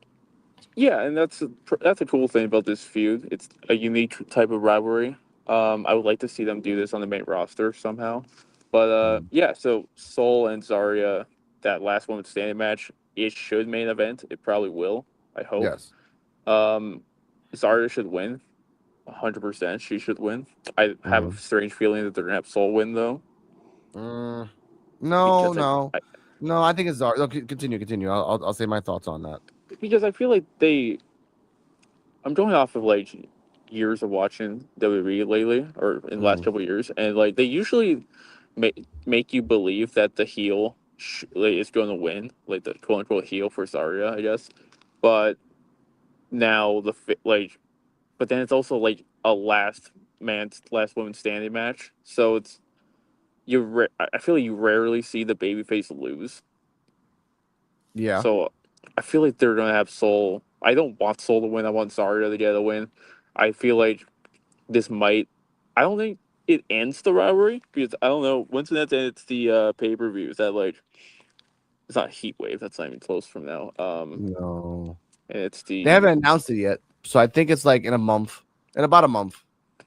yeah, and that's a cool thing about this feud. It's a unique type of rivalry. I would like to see them do this on the main roster somehow. But yeah, so Soul and Zarya, that last woman standing match, it should main event. It probably will. I hope. Yes. Zarya should win. 100%. She should win. I have a strange feeling that they're gonna have Soul win though, No, because no, no. I think it's Zarya. Okay, continue. I'll say my thoughts on that. because I feel like they I'm going off of like years of watching WWE lately, or in the last Mm. couple of years, and like they usually make you believe that the heel like, is going to win, like the quote unquote heel for Zarya, I guess. But now like, but then it's also like a last woman standing match, so it's I feel like you rarely see the babyface lose. Yeah. So I feel like they're gonna have Soul. I don't want Soul to win. I want Zarya to get a win. I feel like this might. I don't think it ends the rivalry because I don't know once it's the pay per view. Is that like it's not Heat Wave? That's not even close from now. No. And it's They the haven't announced it yet. So I think it's like in a month. In about a month.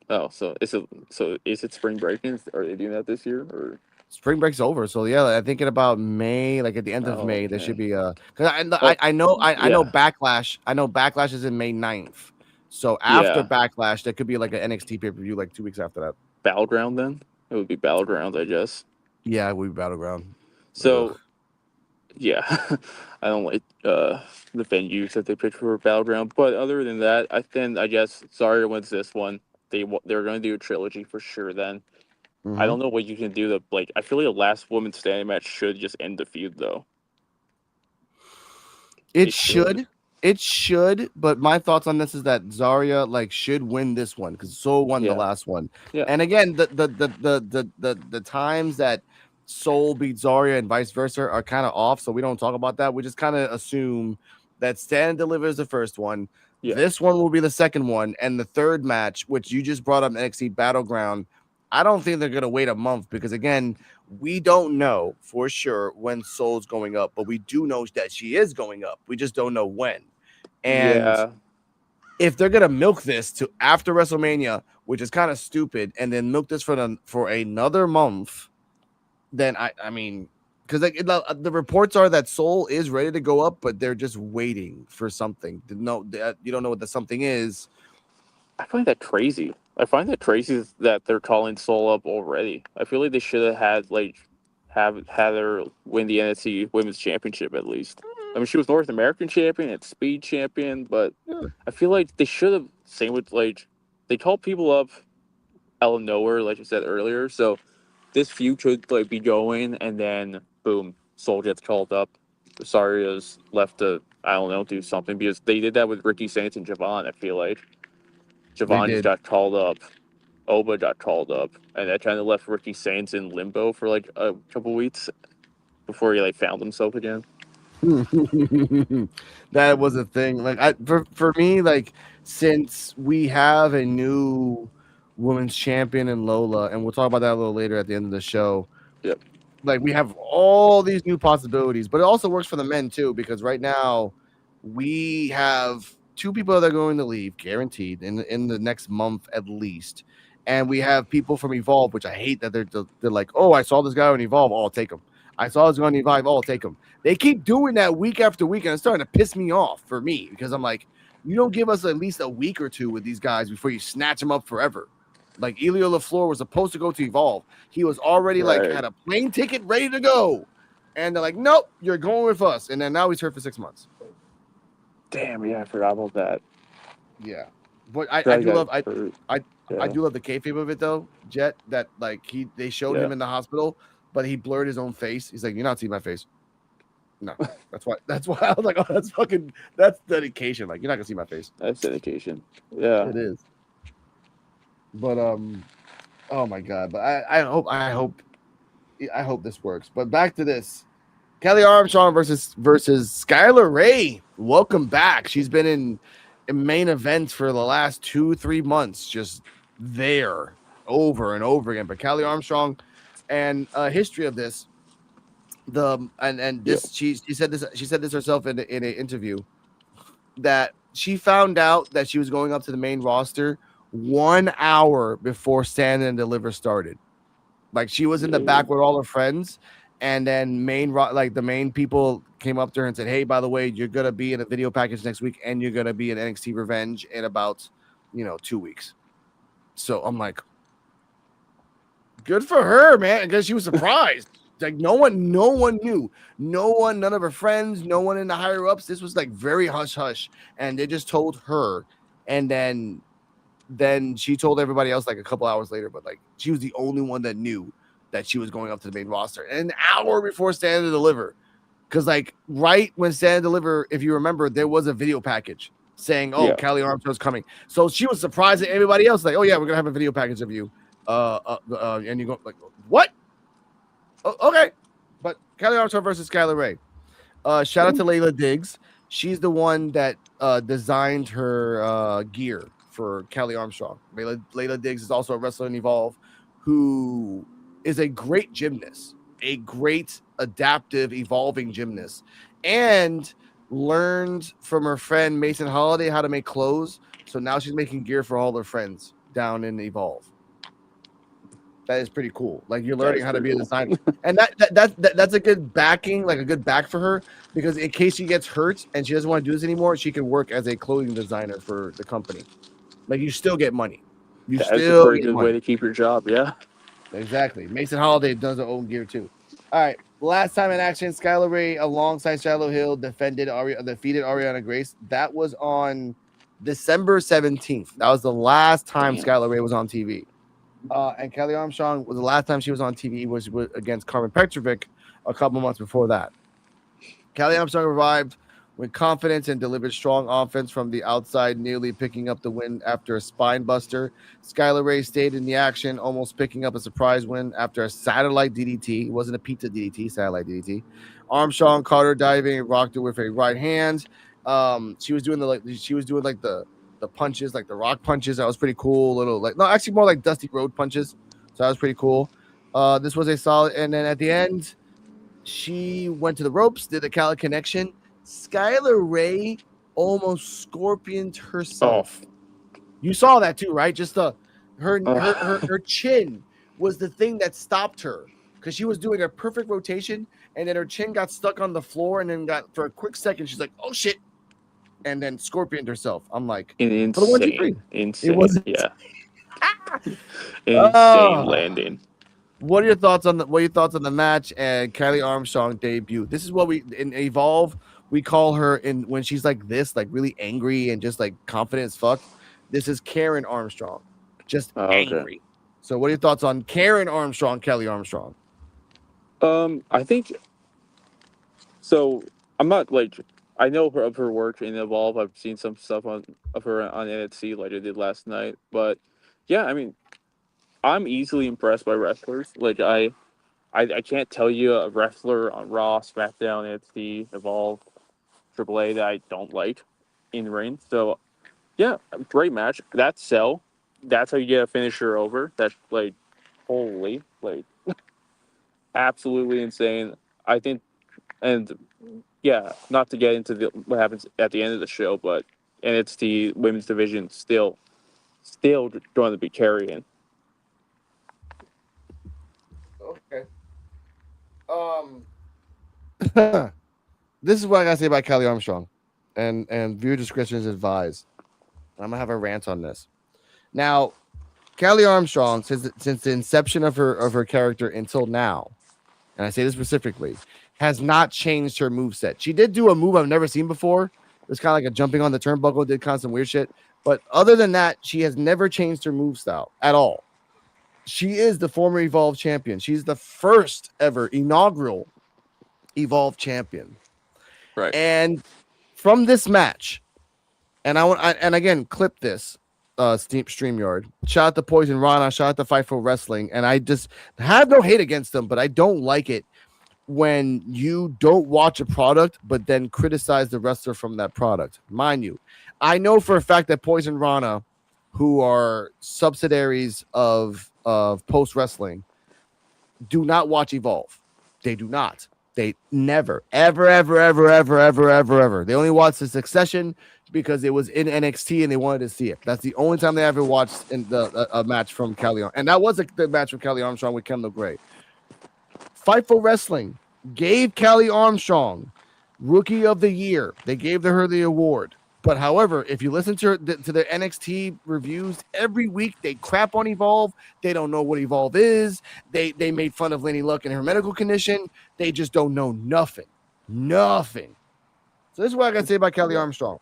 oh is it spring breaking? Are they doing that this year or Spring break's over. So yeah, I think in about May, like at the end of oh May, there should okay be because well I know yeah Backlash. I know Backlash is in May 9th. So after yeah Backlash, there could be like an NXT pay-per-view like 2 weeks after that. Battleground then it would be Battleground I guess. Yeah, we Battleground. Ugh. So yeah, I don't like the venues that they picked for Battleground. But other than that, I guess Zarya wins this one. They're going to do a trilogy for sure. Then I Mhm. don't know what you can do to like. I feel like a last woman standing match should just end the feud though. It It should. should. It should, but my thoughts on this is that Zarya like should win this one because Soul won the Yeah. last one. Yeah. And again, the times that Soul beat Zarya and vice versa are kind of off, so we don't talk about that. We just kind of assume that Stand and Deliver is the first one. Yeah. This one will be the second one, and the third match, which you just brought up, NXT Battleground. I don't think they're gonna wait a month because again, we don't know for sure when Soul's going up, but we do know that she is going up. We just don't know when. And Yeah. if they're gonna milk this to after WrestleMania, which is kind of stupid, and then milk this for another month, then I mean, because like the reports are that Soul is ready to go up, but they're just waiting for something. No, you don't know what the something is. I find that crazy. I find that crazy that they're calling Soul up already. I feel like they should have had like have had her win the NXT Women's Championship at least. I mean, she was North American champion and Speed champion, but Yeah. I feel like they should have same with like they called people up out of nowhere, like you said earlier. So this feud could like be going, and then boom, Soul gets called up. Rosario's left to I don't know do something because they did that with Ricky Saints and Javon. I feel like They Javon just did. got called up. Oba got called up, and that kind of left Ricky Saints in limbo for like a couple weeks before he like found himself again. That was a thing. Like for me, like since we have a new women's champion in Lola, and we'll talk about that a little later at the end of the show. Yep. Like we have all these new possibilities, but it also works for the men too, because right now we have two people that are going to leave, guaranteed in the next month at least. And we have people from Evolve, which I hate that they're like, oh, I saw this guy on Evolve, oh, I'll take him. I saw this guy on Evolve, oh, I'll take him. They keep doing that week after week, and it's starting to piss me off for me because I'm like, you don't give us at least a week or two with these guys before you snatch them up forever. Like Elio LaFleur was supposed to go to Evolve. He was already like Right. had a plane ticket ready to go. And they're like, nope, you're going with us. And then now he's hurt for 6 months. Damn, yeah, I forgot about that. Yeah. But I That do got love hurt. I Yeah. do love the kayfabe of it though, Jet, that like they showed Yeah. him in the hospital, but he blurred his own face. He's like, you're not seeing my face. No. That's why I was like, oh, that's dedication. Like, you're not gonna see my face. That's dedication. Yeah. It is. But oh my god. But I hope this works. But back to this. Kelly Armstrong versus Skylar Ray. Welcome back. She's been in main events for the last 2-3 months, just there over and over again. But Kelly Armstrong, and history of this, she said this herself in an interview, that she found out that she was going up to the main roster 1 hour before Stand and Deliver started. Like she was in the back with all her friends, and then the main people came up to her and said, hey, by the way, you're gonna be in a video package next week, and you're gonna be in NXT Revenge in about 2 weeks. So I'm like, good for her, man, because she was surprised. Like no one knew, none of her friends, no one in the higher ups. This was like very hush hush, and they just told her and then she told everybody else like a couple hours later, but like she was the only one that knew that she was going up to the main roster. And an hour before Stand and Deliver, because like right when Stand and Deliver, if you remember, there was a video package saying, "Oh, Callie Armstrong's coming." So she was surprised at everybody else, like, "Oh yeah, we're gonna have a video package of you." And you go like, "What?" Oh, okay, but Callie Armstrong versus Skylar Ray. Shout out to Layla Diggs. She's the one that designed her gear for Callie Armstrong. Layla Diggs is also a wrestler in Evolve who is a great gymnast, a great adaptive, evolving gymnast, and learned from her friend Mason Holiday how to make clothes. So now she's making gear for all her friends down in Evolve. That is pretty cool. Like you're learning how to be a designer, and that's a good backing, like a good back for her, because in case she gets hurt and she doesn't want to do this anymore, she can work as a clothing designer for the company. Like you still get money. That's a pretty good way to keep your job. Yeah, exactly. Mason Holiday does her own gear too. All right. Last time in action, Skylar Ray alongside Shiloh Hill defeated Ariana Grace. That was on December 17th. That was the last time Skylar Ray was on TV. And Kelly Armstrong was the last time she was on TV was against Carmen Petrovic a couple months before that. Kelly Armstrong arrived with confidence and delivered strong offense from the outside, nearly picking up the win after a spine buster. Skylar Ray stayed in the action, almost picking up a surprise win after a satellite DDT. It wasn't a pizza DDT, satellite DDT. Armstrong caught her diving and rocked her with a right hand. She was doing the punches, like the rock punches. That was pretty cool. Actually more like Dusty Road punches. So that was pretty cool. This was a solid. And then at the end, she went to the ropes, did the Cali connection. Skylar Ray almost scorpioned herself. You saw that too, right? Just her chin was the thing that stopped her because she was doing a perfect rotation, and then her chin got stuck on the floor, and then for a quick second, she's like, "Oh shit." And then scorpioned herself. I'm like, insane. It was insane landing. What are your thoughts on the match and Kylie Armstrong debut? This is what we in Evolve we call her when she's like this, like really angry and just like confident as fuck. This is Karen Armstrong, just angry. So, what are your thoughts on Karen Armstrong, Kelly Armstrong? I think so. I'm not like I know of her work in Evolve. I've seen some stuff of her on NXT like I did last night. But yeah, I mean, I'm easily impressed by wrestlers. Like I can't tell you a wrestler on Raw, SmackDown, NXT, Evolve, AAA that I don't like in ring. So yeah, great match. That's Cell. That's how you get a finisher over. That's like holy, like absolutely insane. I think, and yeah, not to get into what happens at the end of the show, but NXT women's division still going to be carrying. Okay. This is what I gotta say about Kelly Armstrong, and viewer discretion is advised. I'm gonna have a rant on this. Now, Kelly Armstrong, since the inception of her character until now, and I say this specifically, has not changed her moveset. She did do a move I've never seen before. It was kind of like a jumping on the turnbuckle, did kind of some weird shit. But other than that, she has never changed her move style at all. She is the former Evolve champion. She's the first ever inaugural Evolve champion. Right. And from this match, and again, clip this, StreamYard. Shout out to Poison Rana, shout out to Fightful Wrestling. And I just have no hate against them, but I don't like it when you don't watch a product, but then criticize the wrestler from that product. Mind you, I know for a fact that Poison Rana, who are subsidiaries of Post Wrestling, do not watch Evolve. They do not. They never, ever. They only watched the Succession because it was in NXT and they wanted to see it. That's the only time they ever watched a match from Kelly Armstrong. And that was the match from Kelly Armstrong with Kendall Gray. Fightful Wrestling gave Kelly Armstrong Rookie of the Year. They gave her the award. But however, if you listen to their NXT reviews every week, they crap on Evolve. They don't know what Evolve is. They made fun of Lenny Luck and her medical condition. They just don't know nothing. So this is what I got to say about Kelly Armstrong.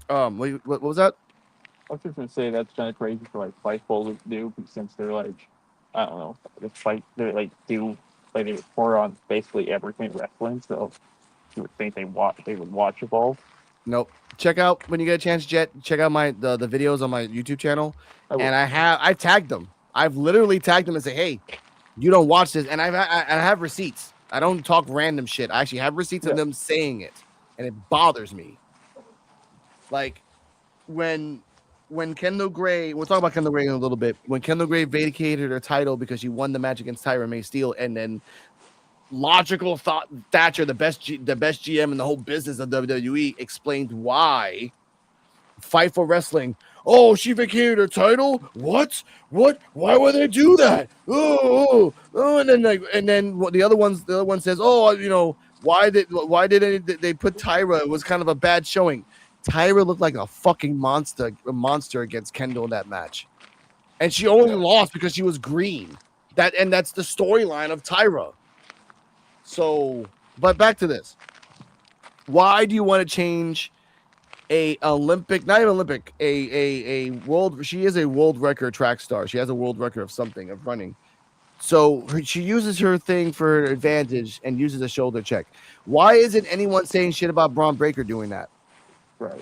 What was that? I was just gonna say that's kind of crazy for like Fightful to do, since they're like, I don't know, they're like they report on basically everything wrestling, so you would think they would watch Evolve. Nope. Check out when you get a chance, Jet. Check out the videos on my YouTube channel, I would. and I tagged them. I've literally tagged them and say, hey, you don't watch this, and I have receipts. I don't talk random shit. I actually have receipts of them saying it, and it bothers me. Like when Kendall Gray, we'll talk about Kendall Gray in a little bit. When Kendall Gray vacated her title because she won the match against Tyra May Steele, and then logical thought Thatcher, the best GM in the whole business of WWE, explained why. Fight for Wrestling. Oh, she vacated her title. What? Why would they do that? Oh, and then the other one says, oh, you know, why did they put Tyra? It was kind of a bad showing. Tyra looked like a fucking monster against Kendall in that match, and she only lost because she was green. That's the storyline of Tyra. So, but back to this. Why do you want to change a Olympic, not even Olympic, a world? She is a world record track star. She has a world record of something, of running. So she uses her thing for her advantage and uses a shoulder check. Why isn't anyone saying shit about Braun Breaker doing that? Right?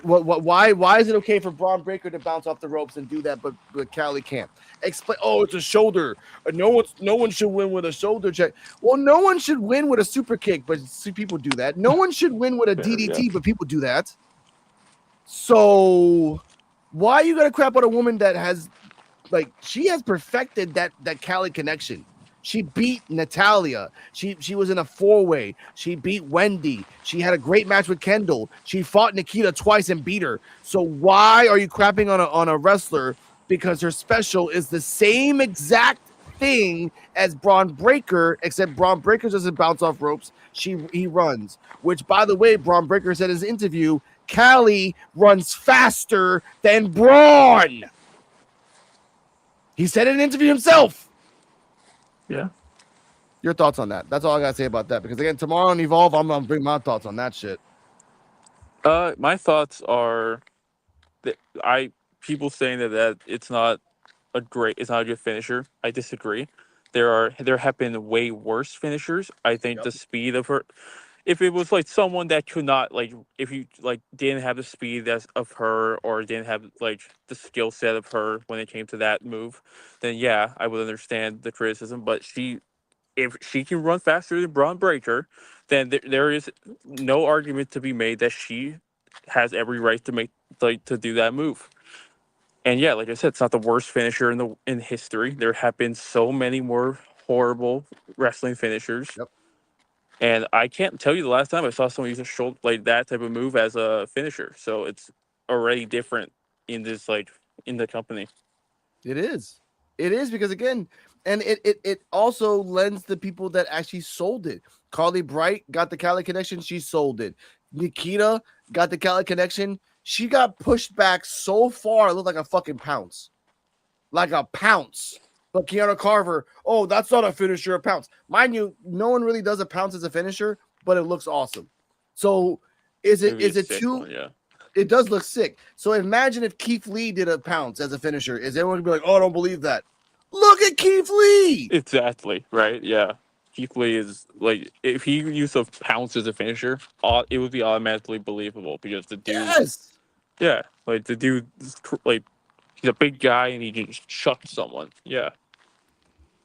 Why is it okay for Braun Breaker to bounce off the ropes and do that, but Callie can't? Explain. Oh, it's a shoulder. No one should win with a shoulder check. Well, no one should win with a super kick, but people do that. No one should win with a DDT, but people do that. So why you gotta crap on a woman that has, like, she has perfected that Callie connection. She beat Natalia. She was in a 4-way. She beat Wendy. She had a great match with Kendall. She fought Nikita twice and beat her. So why are you crapping on a wrestler because her special is the same exact thing as Braun Breaker, except Braun Breaker doesn't bounce off ropes. He runs. Which, by the way, Braun Breaker said in his interview, Callie runs faster than Braun. He said it in an interview himself. Yeah. Your thoughts on that? That's all I gotta say about that. Because again, tomorrow on Evolve, I'm gonna bring my thoughts on that shit. My thoughts are that people saying that it's not a good finisher. I disagree. There have been way worse finishers. I think the speed of her, if it was like someone that could not, like, if you like didn't have the speed of her, or didn't have like the skill set of her when it came to that move, then yeah, I would understand the criticism. But if she can run faster than Braun Breaker, then there is no argument to be made that she has every right to do that move. And yeah, like I said, it's not the worst finisher in history. There have been so many more horrible wrestling finishers. Yep. And I can't tell you the last time I saw someone use a shoulder, like that type of move, as a finisher. So it's already different in the company. It is because again, and it also lends the people that actually sold it. Carly Bright got the Cali connection. She sold it. Nikita got the Cali connection. She got pushed back so far, it looked like a fucking pounce. Like a pounce. But Kiana Carver, oh, that's not a finisher, a pounce. Mind you, no one really does a pounce as a finisher, but it looks awesome. So is it too? One, yeah. It does look sick. So imagine if Keith Lee did a pounce as a finisher. Is everyone gonna be like, oh, I don't believe that? Look at Keith Lee. Exactly, right? Yeah. Keith Lee is, like, if he used a pounce as a finisher, it would be automatically believable, because the dude, yeah, like the dude, like, he's a big guy and he just chucked someone. Yeah.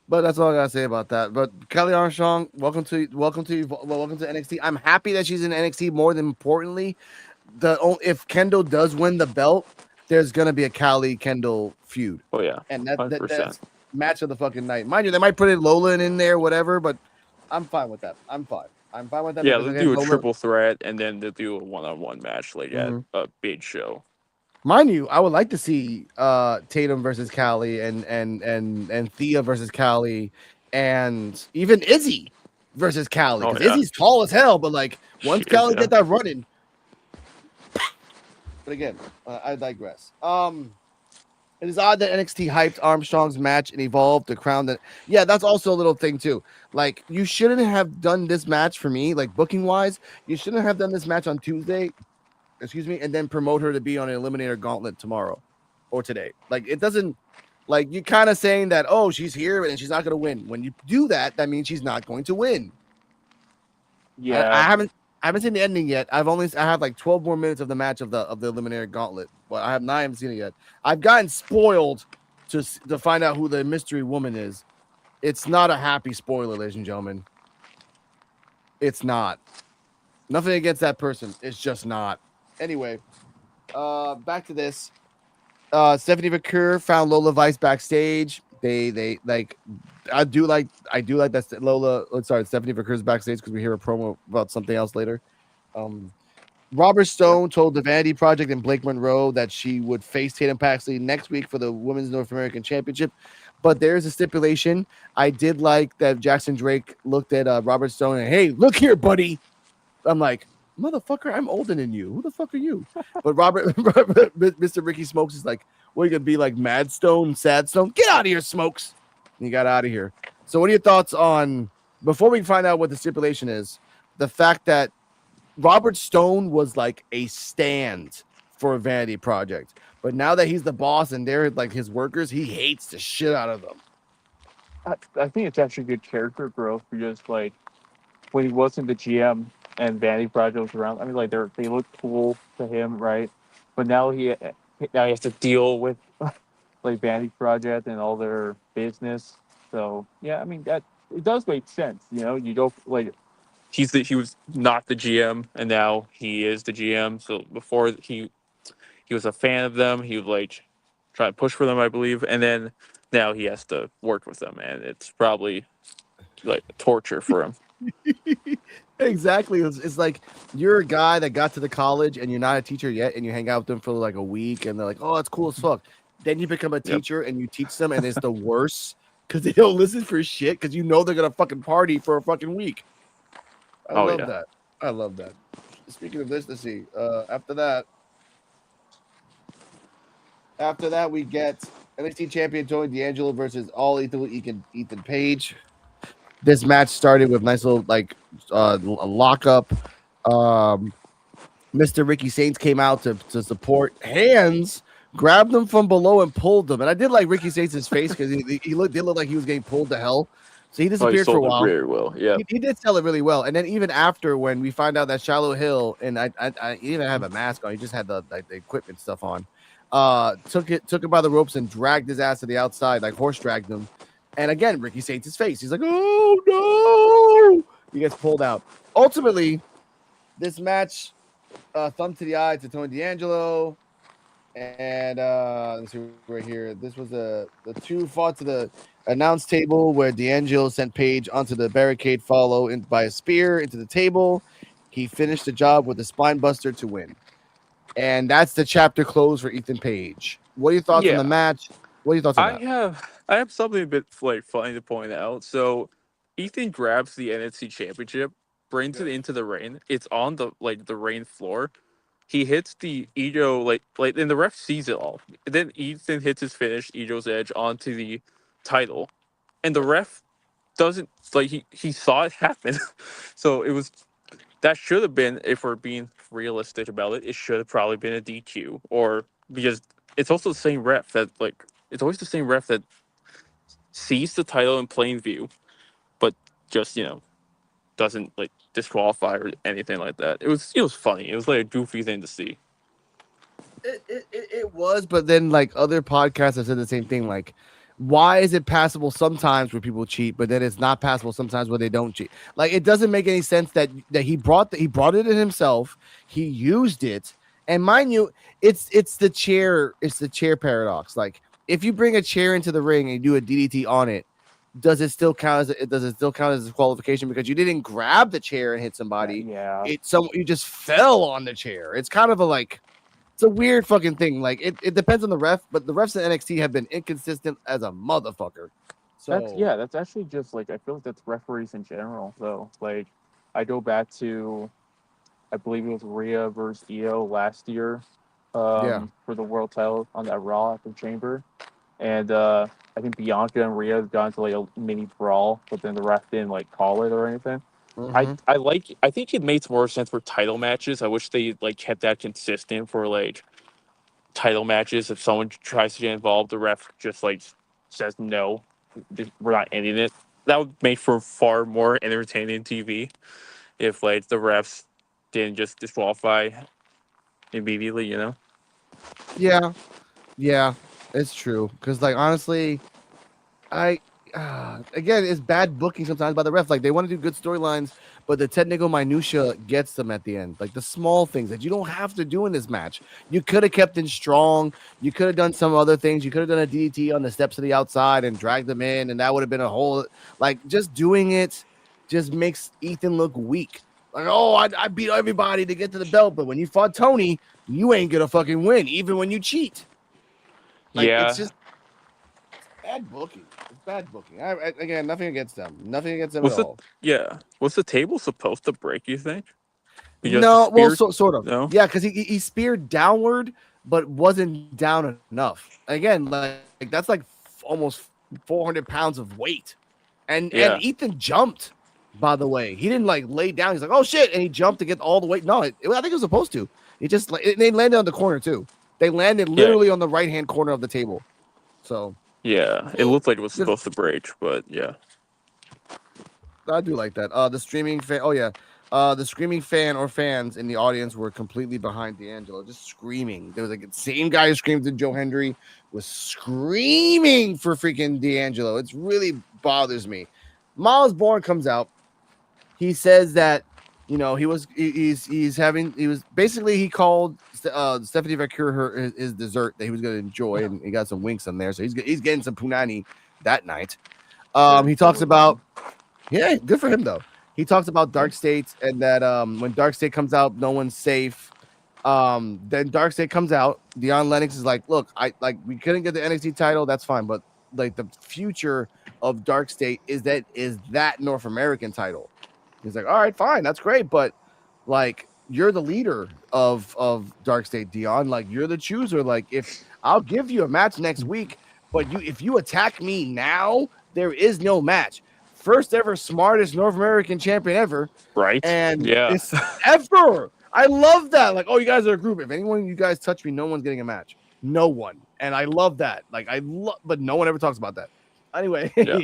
But that's all I gotta say about that. But Kelly Armstrong, welcome to NXT. I'm happy that she's in NXT. More than importantly, if Kendall does win the belt, there's gonna be a Callie Kendall feud. Oh yeah, and that's match of the fucking night. Mind you, they might put Lola in there, whatever. But I'm fine with that. I'm fine with that. Yeah, they'll do a triple threat, and then they'll do a one-on-one match, like at a big show. Mind you, I would like to see Tatum versus Callie and Thea versus Callie, and even Izzy versus Callie. Because Izzy's tall as hell, but like once Callie get that running. But again, I digress. It is odd that NXT hyped Armstrong's match and Evolve to crown that. Yeah, that's also a little thing too. Like, you shouldn't have done this match for me, like booking wise. You shouldn't have done this match on Tuesday and then promote her to be on an Eliminator Gauntlet tomorrow or today. Like it doesn't. Like you kind of saying that, oh, she's here and she's not going to win. When you do that, that means she's not going to win. I Yeah, haven't seen the ending yet. I have like 12 more minutes of the match of the Eliminator Gauntlet, but I haven't seen it yet. I've gotten spoiled to find out who the mystery woman is. It's not a happy spoiler, ladies and gentlemen. It's not. Nothing against that person. It's just not. Anyway, back to this. Stephanie McCurr found Lola Vice backstage. They like I do like that Lola. Sorry, Stephanie McCurr's backstage because we hear a promo about something else later. Robert Stone told the Vanity Project and Blake Monroe that she would face Tatum Paxley next week for the Women's North American Championship. But there's a stipulation. I did like that Jackson Drake looked at Robert Stone and, hey, look here, buddy. I'm like, motherfucker, I'm older than you. Who the fuck are you? But Mr. Ricky Smokes is like, what are you going to be like, Mad Stone, Sad Stone? Get out of here, Smokes. And he got out of here. So what are your thoughts on, before we find out what the stipulation is, the fact that Robert Stone was like a stand for a Vanity Project, but now that he's the boss and they're like his workers, he hates the shit out of them. I think it's actually good character growth because like when he wasn't the GM and Vanity Project was around, I mean like they look cool to him, right? But now he has to deal with like Vanity Project and all their business. So yeah, I mean that it does make sense, you know. You don't like he was not the GM and now he is the GM. So before he was a fan of them, he would like try to push for them, I believe, and then now he has to work with them, and it's probably like torture for him. Exactly. It's like you're a guy that got to the college and you're not a teacher yet, and you hang out with them for like a week, and they're like, "Oh, that's cool as fuck." Then you become a teacher and you teach them, and it's the worst because they don't listen for shit because you know they're gonna fucking party for a fucking week. I love that. I love that. Speaking of this, let's see. After that, we get NXT champion Tony D'Angelo versus All Ethan Page. This match started with nice little like a lockup. Mr. Ricky Saints came out to support. Hands grabbed them from below and pulled them. And I did like Ricky Saints' face because he did look like he was getting pulled to hell. So he disappeared for a while. Very well, yeah. He did sell it really well. And then even after when we find out that Shiloh Hill and I he didn't have a mask on, he just had the equipment stuff on. Took it by the ropes and dragged his ass to the outside, like horse dragged him. And again, Ricky Saints' face. He's like, oh no! He gets pulled out. Ultimately, this match, thumb to the eye to Tony D'Angelo. And let's see right here. This was the two fought to the announce table where D'Angelo sent Page onto the barricade, follow in by a spear into the table. He finished the job with a spine buster to win. And that's the chapter close for Ethan Page. What are your thoughts on the match? What are your thoughts on that? I have something a bit like funny to point out. So Ethan grabs the NXT championship, brings it into the ring. It's on the ring floor. He hits the Ego and the ref sees it all. And then Ethan hits his finish, Ego's edge, onto the title. And the ref doesn't he saw it happen. So it was that should have been, if we're being realistic about it, it should have probably been a DQ. Or because it's also the same ref that it's always the same ref that sees the title in plain view, but just doesn't disqualify or anything like that. It was funny. It was like a goofy thing to see. It was, but then like other podcasts have said the same thing. Like, why is it passable sometimes where people cheat, but then it's not passable sometimes where they don't cheat? Like, it doesn't make any sense that he brought it in himself. He used it, and mind you, it's the chair paradox. Like, if you bring a chair into the ring and you do a DDT on it, does it still count as a qualification because you didn't grab the chair and hit somebody? Yeah. You just fell on the chair. It's kind of it's a weird fucking thing. Like it depends on the ref, but the refs in NXT have been inconsistent as a motherfucker. So that's actually just I feel like that's referees in general though. Like I go back to I believe it was Rhea versus Io last year for the world title on that Raw at the Chamber. And I think Bianca and Rhea got into a mini brawl, but then the ref didn't call it or anything. Mm-hmm. I think it makes more sense for title matches. I wish they like kept that consistent for like title matches. If someone tries to get involved, the ref just like says no, we're not ending it. That would make for far more entertaining TV if like the refs didn't just disqualify immediately. You know? Yeah, yeah, it's true. Because like honestly, I again, it's bad booking sometimes by the ref. Like they want to do good storylines, but the technical minutia gets them at the end. Like the small things that you don't have to do in this match. You could have kept in strong. You could have done some other things. You could have done a DDT on the steps of the outside and dragged them in, and that would have been a whole. Like just doing it just makes Ethan look weak. Like, oh, I beat everybody to get to the belt, but when you fought Tony, you ain't gonna fucking win, even when you cheat. Like it's Yeah. just bad booking. It's bad booking. Again, nothing against them. Nothing against them at Was the all. yeah? Was the table supposed to break? You think? Because the No, well, spear. sort of. No. Yeah, because he speared downward, but wasn't down enough. Again, like that's like almost 400 pounds of weight, and Yeah. Ethan jumped. By the way, he didn't like lay down. He's like, oh shit, and he jumped to get all the weight. No, I think it was supposed to. It just they landed on the corner too. They landed Yeah. literally on the right hand corner of the table. So Yeah. It looked like it was good. supposed to break, but yeah. I do like that. The streaming fan. Oh yeah. The screaming fan or fans in the audience were completely behind D'Angelo, just screaming. There was like the same guy who screamed to Joe Hendry was screaming for freaking D'Angelo. It's really bothers me. Miles Bourne comes out. He says that he was basically he called Stephanie Vaquer his dessert that he was going to enjoy, and he got some winks on there, so he's getting some punani that night. He talks about. Yeah, good for him though. He talks about Dark States and that when Dark State comes out, no one's safe. Then Dark State comes out. Deion Lennox is like, look, we couldn't get the NXT title, that's fine, but like the future of Dark State is that North American title. He's like, all right, fine, that's great, but like you're the leader of Dark State, Deion. Like you're the chooser. Like if I'll give you a match next week, but if you attack me now, there is no match. First ever smartest North American champion ever. Right. And Yeah. it's ever. I love that. Like, oh, you guys are a group. If anyone you guys touch me, no one's getting a match. No one. And I love that. Like, but no one ever talks about that. Anyway, Yeah.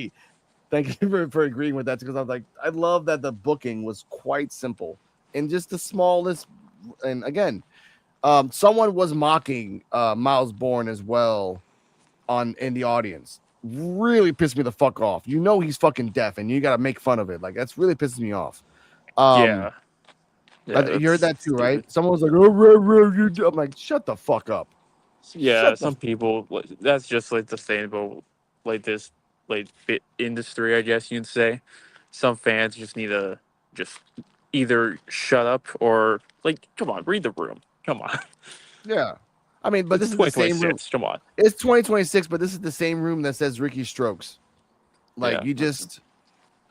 thank you for agreeing with that because I was like, I love that the booking was quite simple and just the smallest. And again, someone was mocking Miles Bourne as well in the audience. Really pissed me the fuck off. You know he's fucking deaf, and you got to make fun of it. Like that's really pisses me off. Yeah. Yeah. You heard that That's too, stupid. right? Someone was like, "Oh, I'm like, shut the fuck up." Yeah. Shut the. Some people. That's just like the thing about like this like bit industry, I guess you'd say. Some fans just need to just either shut up or like, come on, read the room. Come on. Yeah, I mean, but It's this is the same room. 2026. Come on. It's 2026, but this is the same room that says Ricky Strokes. Like Yeah. you just.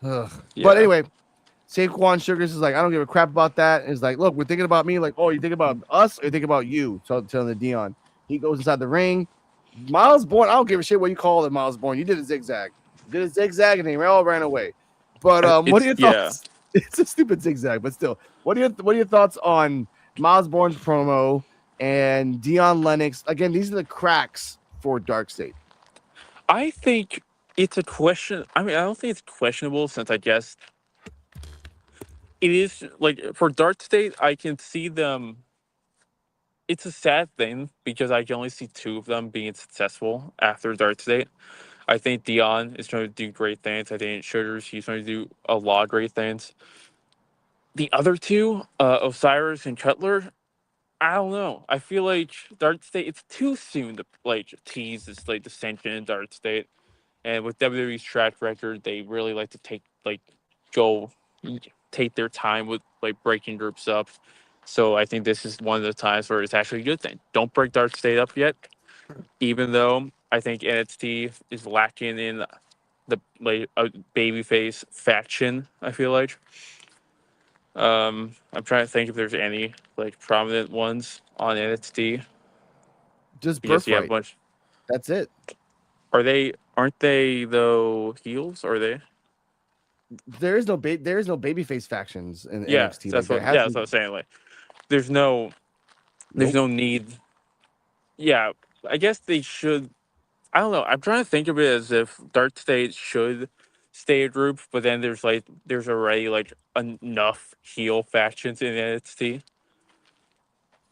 Ugh. Yeah. But anyway, Saquon Sugars is like, I don't give a crap about that. It's like, look, we're thinking about me. Like, oh, you think about us or you think about you? So telling the Dion. He goes inside the ring. Miles Bourne, I don't give a shit what you call it, Miles Bourne. You did a zigzag. You did a zigzag and they all ran away. But what are your thoughts? It's a stupid zigzag, but still. What are your thoughts on Miles Bourne's promo and Deion Lennox? Again, these are the cracks for Dark State. I think it's a question. I mean, I don't think it's questionable since I guess it is like for Dark State, I can see them. It's a sad thing because I can only see two of them being successful after Dark State. I think Dion is going to do great things. I think Sugars, he's going to do a lot of great things. The other two, Osiris and Cutler, I don't know. I feel like Dark State, it's too soon to like tease this like dissension in Dark State. And with WWE's track record, they really like to go take their time with like breaking groups up. So I think this is one of the times where it's actually a good thing. Don't break Dark State up yet, even though I think NXT is lacking in the like a babyface faction. I feel like. I'm trying to think if there's any like prominent ones on NXT Just because you have a birthright. bunch. That's it. Aren't they though heels? Are they? there is no babyface factions in Yeah, NXT. Like there that's hasn't. what I'm saying. Like, there's no Nope. need. Yeah, I guess they should. I don't know. I'm trying to think of it as if Dark State should stay a group, but then there's already like enough heel factions in NXT.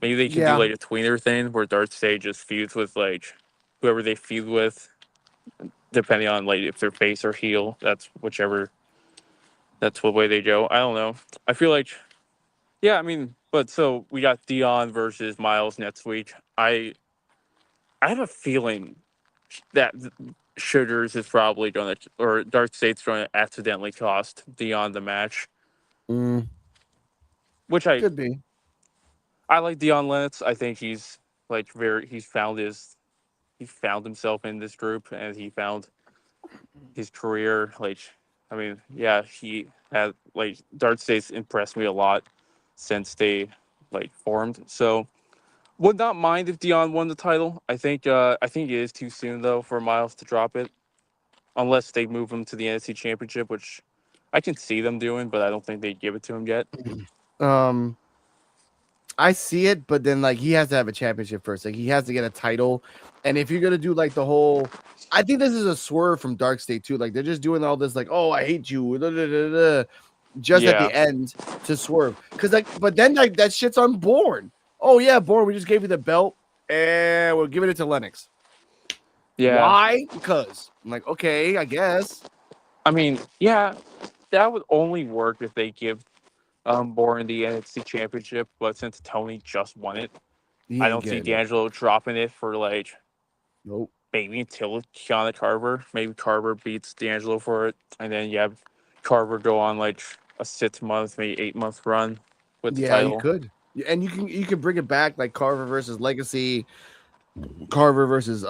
Maybe they could do Yeah. like a tweener thing where Dark State just feuds with like whoever they feud with, depending on like if they're face or heel. That's whichever. That's the way they go. I don't know. I feel like yeah. I mean, but so we got Dion versus Miles next week. I have a feeling that Sugars is probably going to, or Dark State's going to accidentally cost Dion the match, Mm, which could be. I like Dion Lennox. I think he's like he found himself in this group and he found his career. Like, I mean, yeah, he had like Dark State's impressed me a lot since they like formed. So would not mind if Dion won the title. I think it is too soon though for Miles to drop it. Unless they move him to the NXT Championship, which I can see them doing, but I don't think they give it to him yet. Um, I see it, but then like he has to have a championship first. Like he has to get a title, and if you're gonna do like the whole, I think this is a swerve from Dark State too. Like they're just doing all this like, oh, I hate you, da, da, da, da, just at Yeah, the end to swerve. Because like, but then like that shit's unborn. Oh yeah, Born, we just gave you the belt, and we're giving it to Lennox. yeah. Why? Because I'm like, okay, I guess. I mean, yeah, that would only work if they give Bourne the NXT Championship. But since Tony just won it, He I ain't don't see getting it. D'Angelo dropping it for like Nope. maybe until Kiana Carver. Maybe Carver beats D'Angelo for it, and then you have Carver go on like a 6 month, maybe 8 month run with the Yeah, you title. could. And you can bring it back like Carver versus Legacy, Carver versus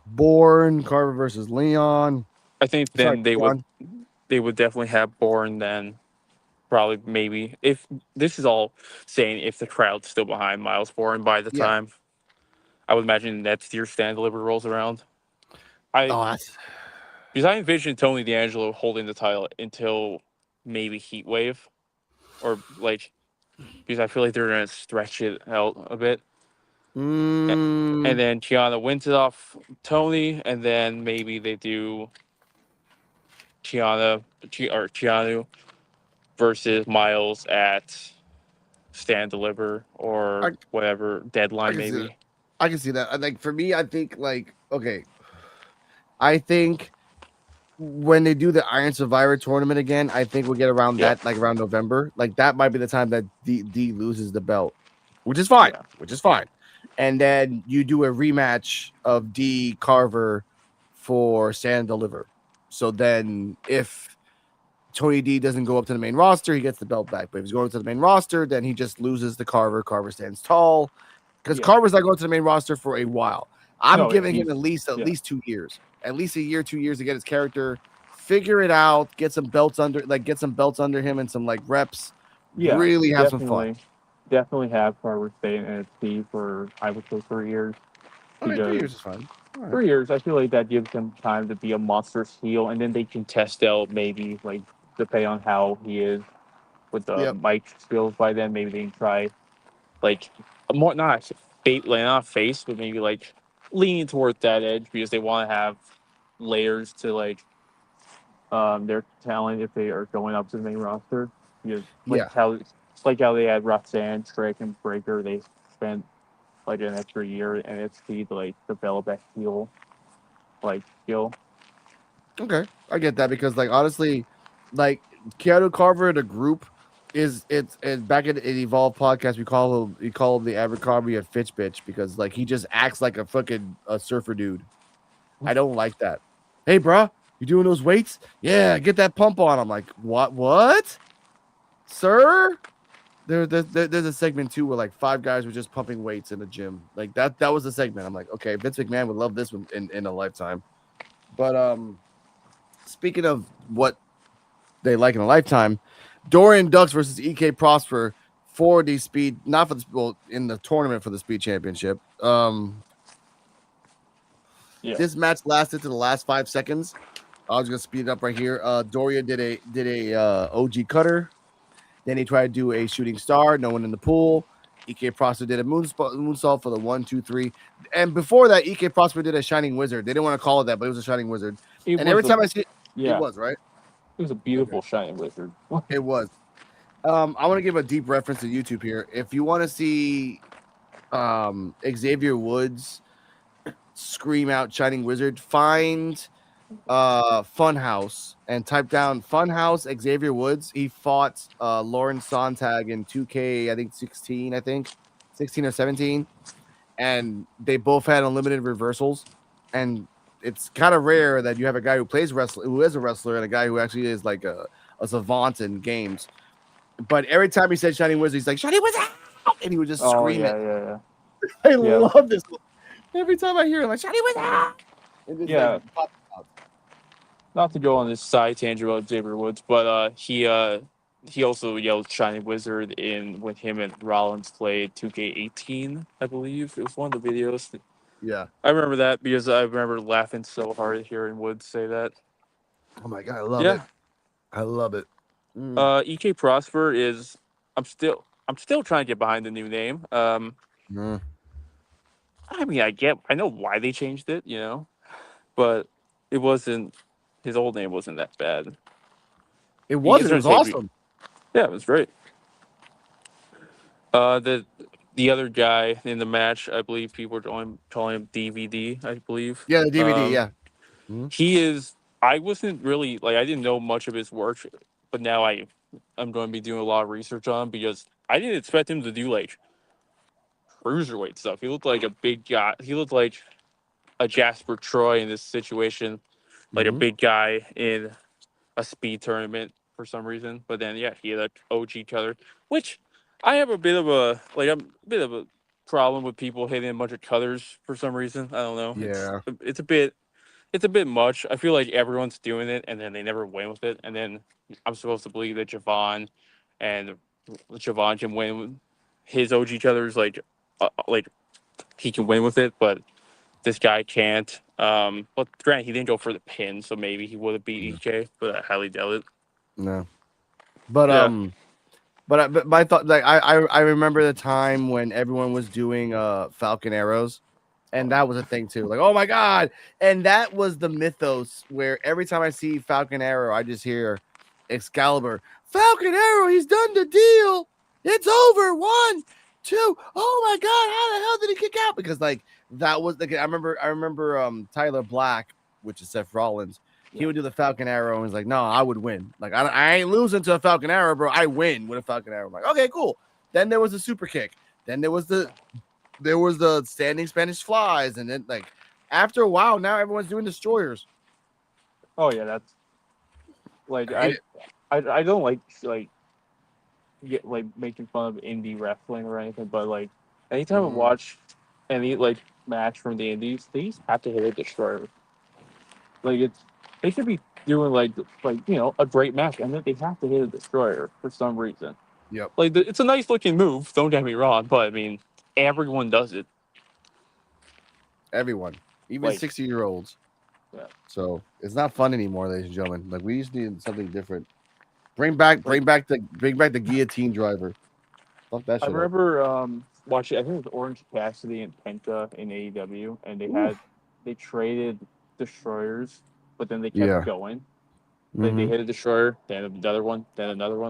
Born, Carver versus Leon. I think Sorry, then John. they would definitely have Bourne then probably maybe if this is all saying if the crowd's still behind Miles Bourne by the Yeah. time I would imagine next year Stand Deliver rolls around. I Oh, that's because I envision Tony D'Angelo holding the title until maybe Heat Wave or like because I feel like they're gonna stretch it out a bit. And mm, then Tiana wins it off Tony, and then maybe they do or Keanu versus Miles at Stand Deliver I or whatever I deadline can see that. maybe. I can see that. Like for me, I think like okay. I think when they do the Iron Survivor tournament again, I think we'll get around Yeah, that, like around November. Like that might be the time that D loses the belt, which is fine. yeah, Which is fine. And then you do a rematch of D Carver for Stand and Deliver. So then if Tony D doesn't go up to the main roster, he gets the belt back. But if he's going to the main roster, then he just loses the Carver. Carver stands tall. Because yeah. Carver's not going to the main roster for a while. I'm No, yeah, giving him at least yeah, 2 years, at least a year, 2 years to get his character, figure it out, get some belts under him and some like reps, yeah. really have some fun. Definitely have Carver stay in NXT for I would say 3 years Okay, 3 because years is fine. All right. 3 years I feel like that gives them time to be a monstrous heel, and then they can test out maybe like depending on how he is with the Yep. mic skills by then. Maybe they can try like more not face, but maybe like leaning towards that edge because they want to have layers to like their talent if they are going up to the main roster. Because Yeah. like how they had Roxanne, Trick, and Breaker, they spent like an extra year in NXT to like develop that heel like skill. Okay. I get that because like honestly, like Keanu Carver the group it's back in Evolve podcast, we call him the Abercrombie and Fitch bitch because like he just acts like a fucking surfer dude. I don't like that. Hey, bro, you doing those weights? Yeah, get that pump on. I'm like, what, sir? There's a segment too where like 5 guys were just pumping weights in the gym. Like that was the segment. I'm like, okay, Vince McMahon would love this one in a lifetime. But speaking of what they like in a lifetime, Dorian Ducks versus EK Prosper for the speed, not for the well, in the tournament for the speed championship. Yeah. This match lasted to the last 5 seconds. I was gonna speed it up right here. Doria did a OG cutter. Then he tried to do a shooting star. No one in the pool. EK Prosper did a moonsault for the 1, 2, 3. And before that, EK Prosper did a shining wizard. They didn't want to call it that, but it was a shining wizard. It And was every a time I see it yeah, was right. it was a Okay, beautiful shining wizard. it was. I want to give a deep reference to YouTube here. If you want to see Xavier Woods scream out shining wizard, find Funhouse and type down Funhouse Xavier Woods. He fought Lauren Sontag in 2K, I think 16 or 17, and they both had unlimited reversals. And it's kind of rare that you have a guy who plays wrestler, who is a wrestler, and a guy who actually is like a savant in games. But every time he said Shining Wizard, he's like Shining Wizard, and he would just Oh scream yeah, it. yeah, I yeah, love this. Every time I hear him, like Shining Wizard, and just yeah. like pop out. Not to go on this side tangent about Xavier Woods, but he also yelled "Shining Wizard" in when him and Rollins played 2K18, I believe. It was one of the videos. Yeah. I remember that because I remember laughing so hard hearing Woods say that. Oh my god, I love it. Yeah. I love it. Mm. EK Prosper is. I'm still trying to get behind the new name. Mm. I mean, I know why they changed it, but it wasn't. His old name wasn't that bad. It He is wasn't. It gonna was take. awesome. Yeah, it was great. The other guy in the match, I believe people are calling him DVD. I believe. Yeah, the DVD. Yeah. Mm. He is. I wasn't really like I didn't know much of his work, but now I'm going to be doing a lot of research on him because I didn't expect him to do like cruiserweight stuff. He looked like a big guy. He looked like a Jasper Troy in this situation, like a Mm-hmm. big guy in a speed tournament for some reason. But then yeah, he had an OG cutter, which I have a bit of a problem with people hitting a bunch of cutters for some reason. I don't know. Yeah. It's a bit much. I feel like everyone's doing it and then they never win with it. And then I'm supposed to believe that Javon can win with his OG cutters like he can win with it, but this guy can't. But granted, he didn't go for the pin, so maybe he would have beat EK, but I highly doubt it. No. But Yeah. but my thought, like I remember the time when everyone was doing Falcon arrows, and that was a thing too. Like, oh my god! And that was the mythos where every time I see Falcon Arrow, I just hear Excalibur, Falcon Arrow, he's done the deal. It's over. 1, 2. Oh my god! How the hell did he kick out? Because like that was like I remember Tyler Black, which is Seth Rollins. He would do the Falcon Arrow and he's like, no, I would win. Like, I ain't losing to a Falcon Arrow, bro. I win with a Falcon Arrow. I'm like, okay, cool. Then there was the super kick. Then there was the standing Spanish flies. And then, like, after a while, now everyone's doing destroyers. Oh yeah, that's like I I don't like get like making fun of indie wrestling or anything, but like anytime I watch any like match from the indies, they just have to hit a destroyer. Like they should be doing like a great match, and then they have to hit a destroyer for some reason. Yep. Like it's a nice looking move. Don't get me wrong, but I mean everyone does it. Everyone, even Like 60-year-olds. Yeah. So it's not fun anymore, ladies and gentlemen. Like we just need something different. Bring back the guillotine driver. Fuck that I shit up. remember watching. I think it was Orange Cassidy and Penta in AEW, and they traded destroyers, but then they kept going. Like they hit a destroyer, then another one,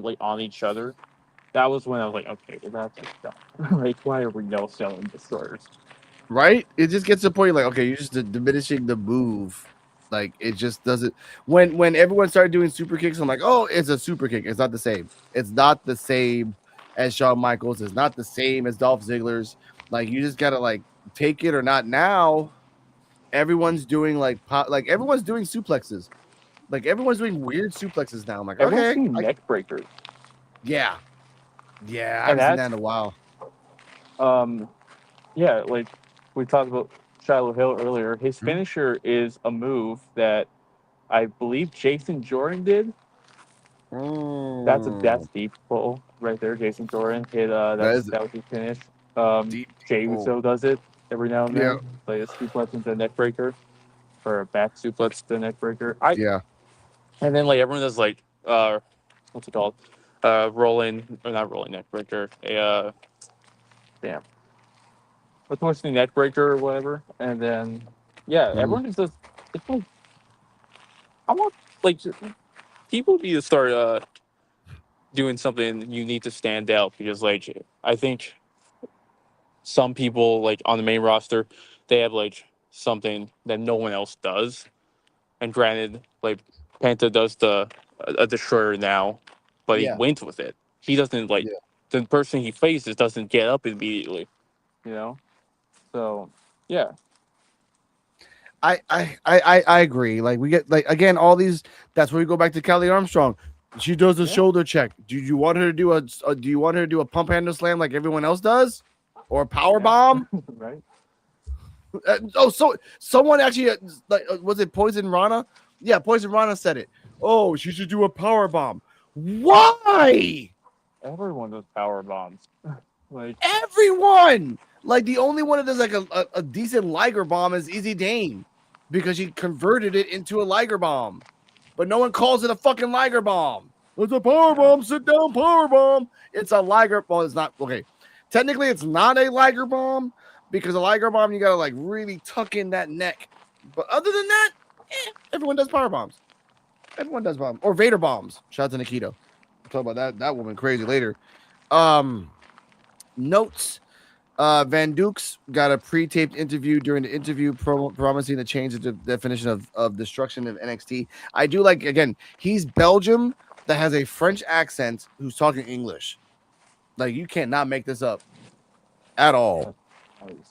like on each other. That was when I was like, okay, well, that's just dumb. Like, why are we no selling destroyers? Right? It just gets to the point like, okay, you're just diminishing the move. Like it just doesn't. When everyone started doing super kicks, I'm like, oh, it's a super kick. It's not the same. It's not the same as Shawn Michaels. It's not the same as Dolph Ziggler's. Like you just gotta like take it or not. Now everyone's doing like everyone's doing suplexes. Like everyone's doing weird suplexes now. I'm like, Everyone's okay, doing neck breakers. yeah, I And haven't seen that in a while. Yeah, like we talked about Shiloh Hill earlier. His finisher is a move that I believe Jason Jordan did. That's deep pull right there. Jason Jordan hit that was his finish. Jey Uso does it every now and then. Like a suplex into a neck breaker. for a back suplex, the neck breaker. Yeah. And then like everyone does like what's it called? Rolling or not rolling neck breaker. Damn. What's the neck breaker or whatever? And then everyone just does. It's like I want like people need to start doing something unique to stand out because like I think some people like on the main roster they have like something that no one else does. And granted, like Penta does a destroyer now, but he Yeah. wins with it. He doesn't like Yeah. the person he faces doesn't get up immediately, you know. So yeah, I agree. Like we get like again all these. That's where we go back to Kelly Armstrong. She does a shoulder check. Do you want her to do do you want her to do a pump handle slam like everyone else does, or a power bomb? right. So someone actually was it Poison Rana? Yeah, Poison Rana said it. Oh, she should do a power bomb. Why? Everyone does power bombs. Like Everyone. Like the only one that does like a decent Liger bomb is Easy Dane because he converted it into a Liger bomb. But no one calls it a fucking Liger bomb. It's a power bomb. Sit down, power bomb. It's a Liger. Well, it's not okay. Technically, it's not a Liger bomb because a Liger bomb you gotta like really tuck in that neck. But other than that, everyone does power bombs. Everyone does bombs or Vader bombs. Shout out to Nikito. We'll talk about that woman crazy later. Notes. Van Dukes got a pre-taped interview during the interview promising to change the definition of destruction of NXT. I do like, again, he's Belgium that has a French accent who's talking English. Like, you cannot make this up at all.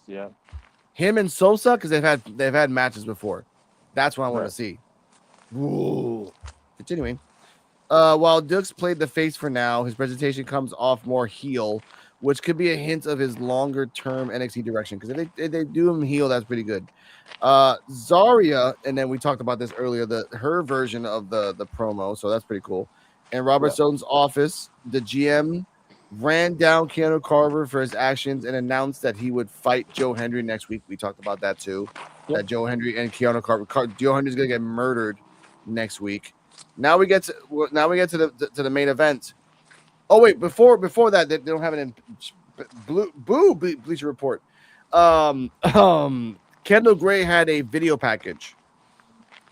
yeah. Him and Sosa, because they've had matches before. That's what I want to see. Ooh. Continuing. While Dukes played the face for now, his presentation comes off more heel, which could be a hint of his longer-term NXT direction. Because if they do him heel, that's pretty good. Zarya, and then we talked about this earlier, her version of the promo, so that's pretty cool. And Robert Stone's office, the GM ran down Keanu Carver for his actions and announced that he would fight Joe Hendry next week. We talked about that too. Yep. That Joe Hendry and Keanu Carver, Joe Hendry's gonna get murdered next week. Now we get to the main event. Oh wait, before that, they don't have it in Bleacher Report. Kendall Gray had a video package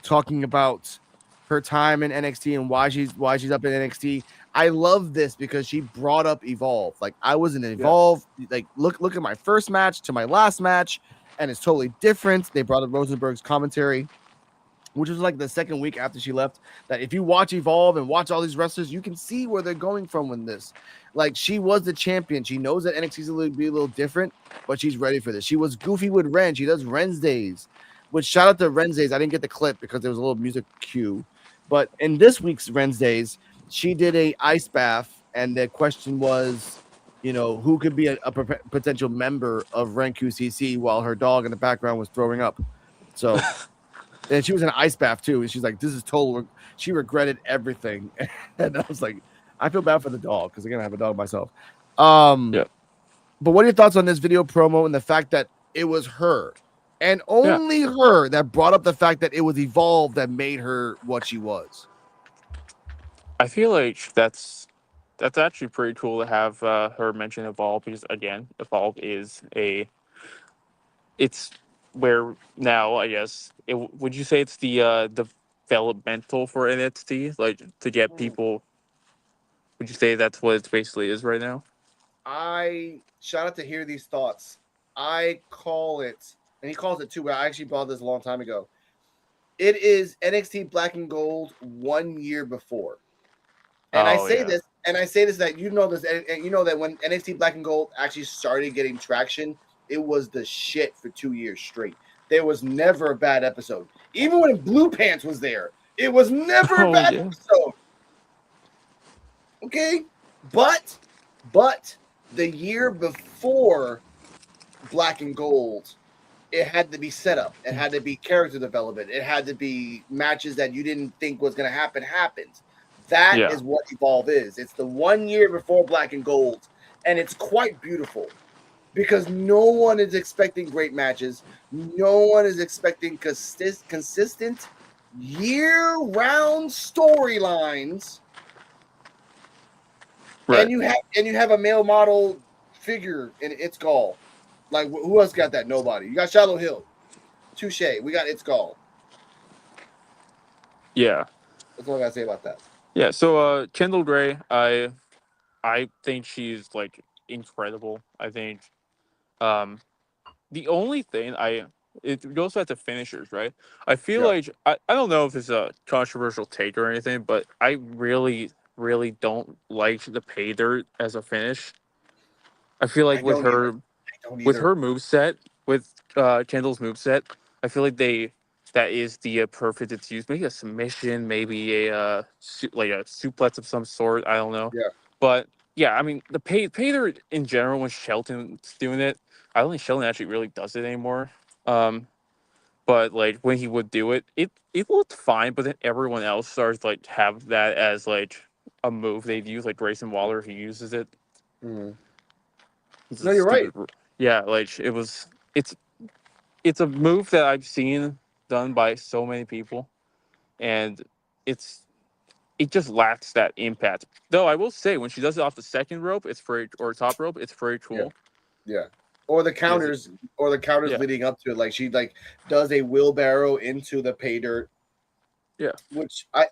talking about her time in NXT and why she's up in NXT. I love this because she brought up Evolve. Like I was in Evolve. Yeah. Like look at my first match to my last match, and it's totally different. They brought up Rosenberg's commentary, which was like the second week after she left, that if you watch Evolve and watch all these wrestlers, you can see where they're going from with this. Like, she was the champion. She knows that NXT's going to be a little different, but she's ready for this. She was goofy with Ren. She does Ren's Days, which shout out to Ren's Days. I didn't get the clip because there was a little music cue. But in this week's Ren's Days, she did a ice bath, and the question was, who could be a potential member of Ren QCC while her dog in the background was throwing up. So... And she was in an ice bath too. And she's like, this is total. She regretted everything. And I was like, I feel bad for the dog because again, I have a dog myself. But what are your thoughts on this video promo and the fact that it was her and only her that brought up the fact that it was Evolve that made her what she was? I feel like that's actually pretty cool to have her mention Evolve because again, Evolve is it's where now I guess would you say it's the developmental for NXT, like to get people? Would you say that's what it basically is right now? I shout out to hear these thoughts. I call it, and he calls it too, but I actually brought this a long time ago. It is NXT Black and Gold 1 year before. And I say this that you know this, and you know that when NXT Black and Gold actually started getting traction, it was the shit for 2 years straight. There was never a bad episode. Even when Blue Pants was there, it was never a bad episode. Okay? But the year before Black and Gold, it had to be set up. It had to be character development. It had to be matches that you didn't think was going to happen happened. That is what Evolve is. It's the 1 year before Black and Gold, and it's quite beautiful. because no one is expecting great matches. No one is expecting consistent year-round storylines. Right. And you have a male model figure in It's Gall. Like who else got that? Nobody. You got Shallow Hill. Touche. We got It's Gall. Yeah. That's all I gotta say about that. Yeah. So Kendall Gray, I think she's like incredible. I think um the only thing it goes back to finishers, right? I feel Yeah, like I don't know if it's a controversial take or anything, but I really don't like the pay dirt as a finish. I feel like I don't either. I don't with either. her moveset, with Kendall's moveset, I feel like that is the perfect. It's used maybe a submission, maybe like a suplex of some sort. I don't know, Yeah, but yeah, I mean the pay dirt in general when Shelton's doing it. I don't think Sheldon actually really does it anymore. Um, but like when he would do it, it looked fine. But then everyone else starts to, like have that as like a move they'd use. Like Grayson Waller, he uses it. mm. It's a No, you're right. stupid. Yeah, like it was. It's a move that I've seen done by so many people, and it's it just lacks that impact. Though I will say, when she does it off the second rope, it's very or top rope, it's very Yeah, cool. yeah. Because it, Or the counters yeah, leading up to it. Like she like does a wheelbarrow into the pay dirt, yeah,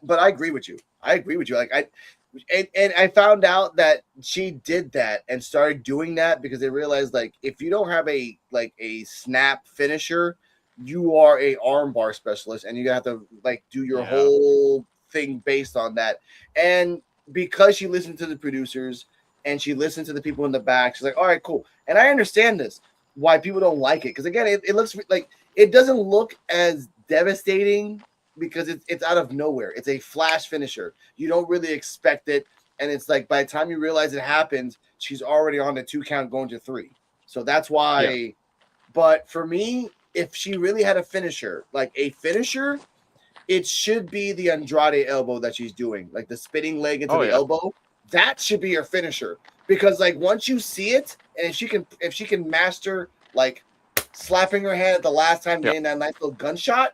but I agree with you. I agree with you. And I found out that she did that and started doing that because they realized like if you don't have a snap finisher, you are a armbar specialist and you have to like do your yeah. whole thing based on that. And because she listened to the producers and she listened to the people in the back, she's like, all right, cool. And I understand this why people don't like it because again, it looks like it doesn't look as devastating because it's out of nowhere. It's a flash finisher. You don't really expect it, and it's like by the time you realize it happened, she's already on the 2 count going to 3. So that's Yeah. why. But for me, if she really had a finisher, like a finisher, it should be the Andrade elbow that she's doing, like the spinning leg into Oh the yeah. elbow. That should be her finisher because like once you see it, and if she can master like slapping her hand at the last time, Yeah. getting that nice little gunshot,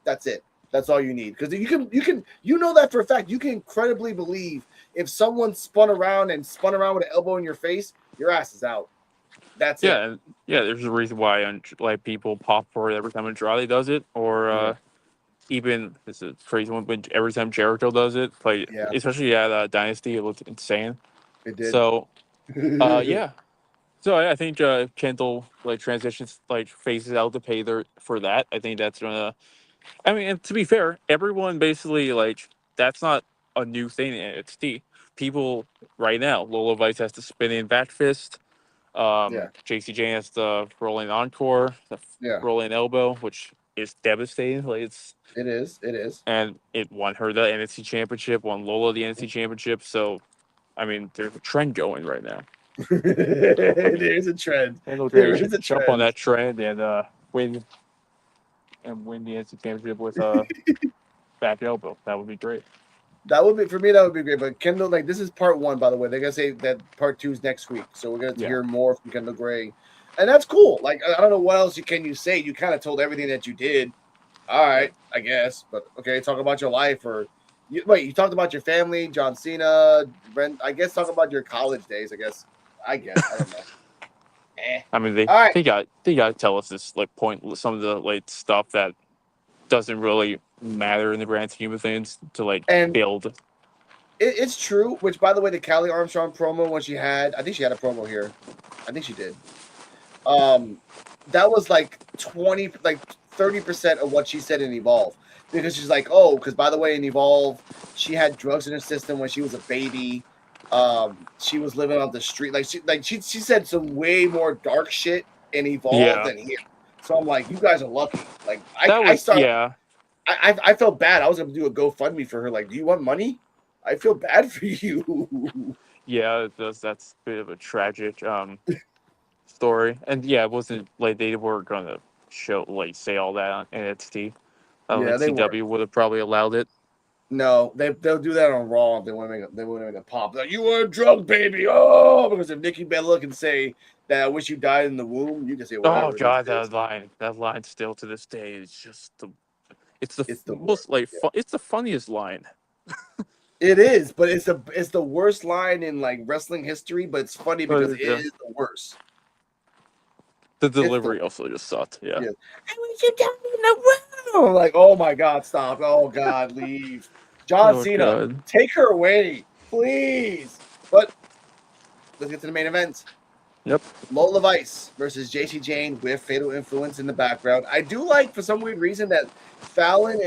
that's it. That's all you need because you know that for a fact. You can incredibly believe if someone spun around with an elbow in your face, your ass is out. That's it. Yeah, and yeah, there's a reason why like people pop for it every time Andrade does it, or Yeah, even it's a crazy one when every time Jericho does it, like yeah, especially at Dynasty, it looked insane. it did. So yeah, so I think Kendall like transitions like phases out the pay there for that. I think that's gonna. I mean, and to be fair, everyone basically like that's not a new thing in NXT. People right now, Lola Vice has to spin in back fist. Yeah, JC Jane has the rolling encore, the yeah, rolling elbow, which is devastating. Like it's it is. It is. and it won her the NXT championship, won Lola the NXT championship. So I mean, there's a trend going right now. There's a trend. Kendall Gray There is should a jump on trend. that trend and win the NXT championship with a back elbow. That would be great. That would be for me. That would be great. But Kendall, like this is part 1, by the way. They're gonna say that part 2 is next week, so we're gonna Yeah. hear more from Kendall Gray, and that's cool. Like I don't know what else can you say. You kind of told everything that you did. All Yeah. right, I guess. But okay, talk about your life or you talked about your family, John Cena, Brent. I guess talk about your college days. I guess. I don't know. Eh. I mean, All right, they got to tell us this like point some of the like stuff that doesn't really matter in the grand scheme of things to like and build. it's true. Which, by the way, the Callie Armstrong promo when she had, I think she had a promo here. I think she did. Um, that was like 30% of what she said in Evolve because she's like, oh, because by the way, in Evolve, she had drugs in her system when she was a baby. She was living on the street. She said some way more dark shit in Evolve Yeah, than here. So I'm like, you guys are lucky. Like that I was started, yeah. I felt bad. I was gonna do a GoFundMe for her. Like, do you want money? I feel bad for you. Yeah, that's a bit of a tragic story. And yeah, it wasn't like they were gonna show like say all that on NXT. I don't Yeah, think they were. CW would have probably allowed it. No, they'll do that on Raw. They want to make a pop. Like, you were drunk, baby. Oh, because if Nikki Bella can say that I wish you died in the womb, you can say Oh whatever these god, days. that line still to this day is just it's the It's the most worst. like Yeah. it's the funniest line. It is, but it's the worst line in like wrestling history. But it's funny because it Yeah. is the worst. The It's the delivery worst. also just sucked. Yeah. Yeah. I wish you died in the womb. Like, oh my God, stop. Oh God, leave. John Oh Cena, god. take her away, please. But let's get to the main event. Yep. Lola Vice versus JC Jane with Fatal Influence in the background. I do like, for some weird reason, that Fallon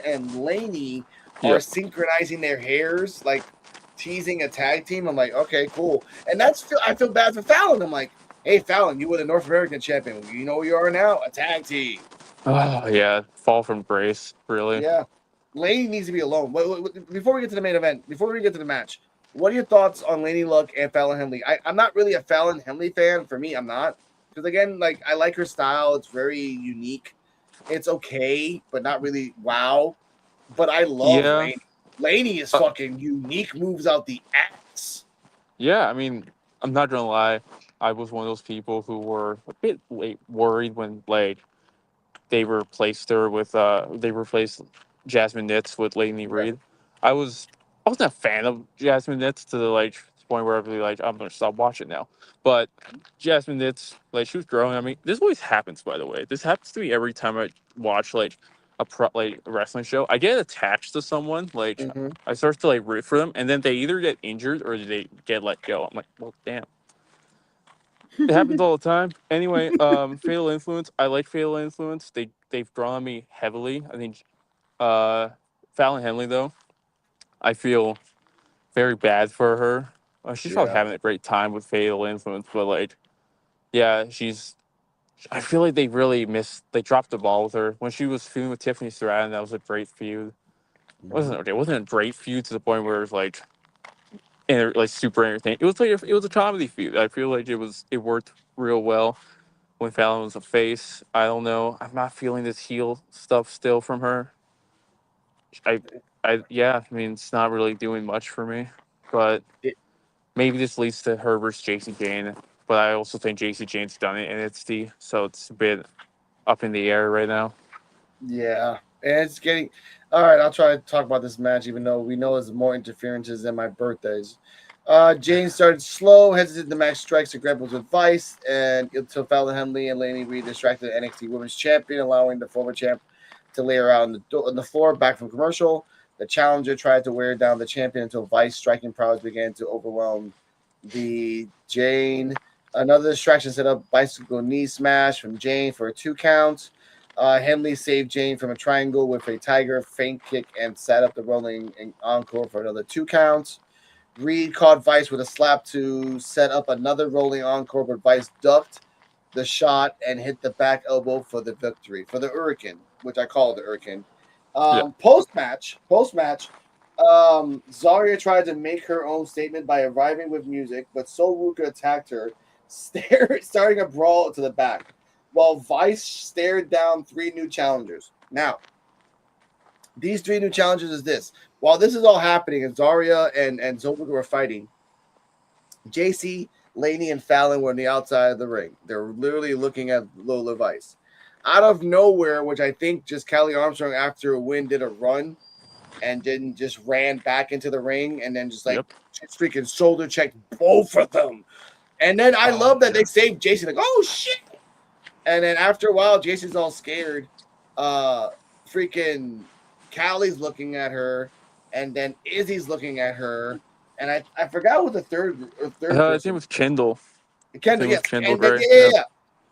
and Laney are Yep. synchronizing their hairs, like teasing a tag team. I'm like, okay, cool. And I feel bad for Fallon. I'm like, hey, Fallon, you were the North American champion. You know where you are now? A tag team. Oh yeah. Fall from grace. Really. Yeah. Laney needs to be alone. Before we get to the main event, before we get to the match, what are your thoughts on Laney Luck and Fallon Henley? I'm not really a Fallon Henley fan. For me, I'm not. Because again, like I like her style. It's very unique. It's okay, but not really wow. But I love Yeah. Laney. Laney is Uh, fucking unique, moves out the ass. yeah. I mean, I'm not gonna lie. I was one of those people who were a bit worried when like they replaced Jasmine Nitz with Lainey Yeah. Reed. I wasn't a fan of Jasmine Nitz to the like point where I'd be like, I'm gonna stop watching now. But Jasmine Nitz, like she was growing. I mean, this always happens, by the way. This happens to me every time I watch like a wrestling show. I get attached to someone, like Mm-hmm. I start to like root for them, and then they either get injured or they get let go. I'm like, well, damn. It happens all the time. Anyway, Fatal Influence. I like Fatal Influence. They've drawn me heavily. I think uh, Fallon Henley though. I feel very bad for her. She's probably Yeah. having a great time with Fatal Influence, but like, yeah, she's. I feel like they really missed. They dropped the ball with her when she was feuding with Tiffany Stratton. That was a great feud. Mm-hmm. It wasn't a great feud to the point where it was like, like super entertaining. It was a comedy feud. I feel like it worked real well when Fallon was a face. I don't know. I'm not feeling this heel stuff still from her. I, yeah. I mean, it's not really doing much for me. But maybe this leads to her versus JC Jane. But I also think JC Jane's done it in NXT, so it's a bit up in the air right now. Yeah, and it's getting all right. I'll try to talk about this match, even though we know there's more interferences than my birthdays. James started slow, hesitated. The match strikes and grapples with Vice, and until Fallon Henley and Laney Reed distracted the NXT Women's Champion, allowing the former champ to lay her out on the floor. Back from commercial, the challenger tried to wear down the champion until Vice striking prowess began to overwhelm the Jane. Another distraction set up bicycle knee smash from Jane for a 2 count. Henley saved Jane from a triangle with a tiger feint kick and set up the rolling encore for another 2 counts. Reed caught Vice with a slap to set up another rolling encore, but Vice ducked the shot and hit the back elbow for the victory, for the Hurricane, which I call the Hurricane. Yeah. Post match, Zarya tried to make her own statement by arriving with music, but Ruka attacked her, starting a brawl to the back, while Vice stared down 3 new challengers. Now, these 3 new challengers is this. While this is all happening and Zarya and Zolbuka were fighting, JC, Laney, and Fallon were on the outside of the ring. They're literally looking at Lola Vice. Out of nowhere, which I think just Callie Armstrong after a win did a run and then just ran back into the ring and then just like Yep. freaking shoulder checked both of them. And then I Oh love that yeah. they saved Jason. Like, oh shit. And then after a while, Jason's all scared. Freaking Callie's looking at her, and then Izzy's looking at her, and I forgot what the third His name person. was Kendall. His Kendall, name was yes, Kendall and then Gray. yeah. Yeah.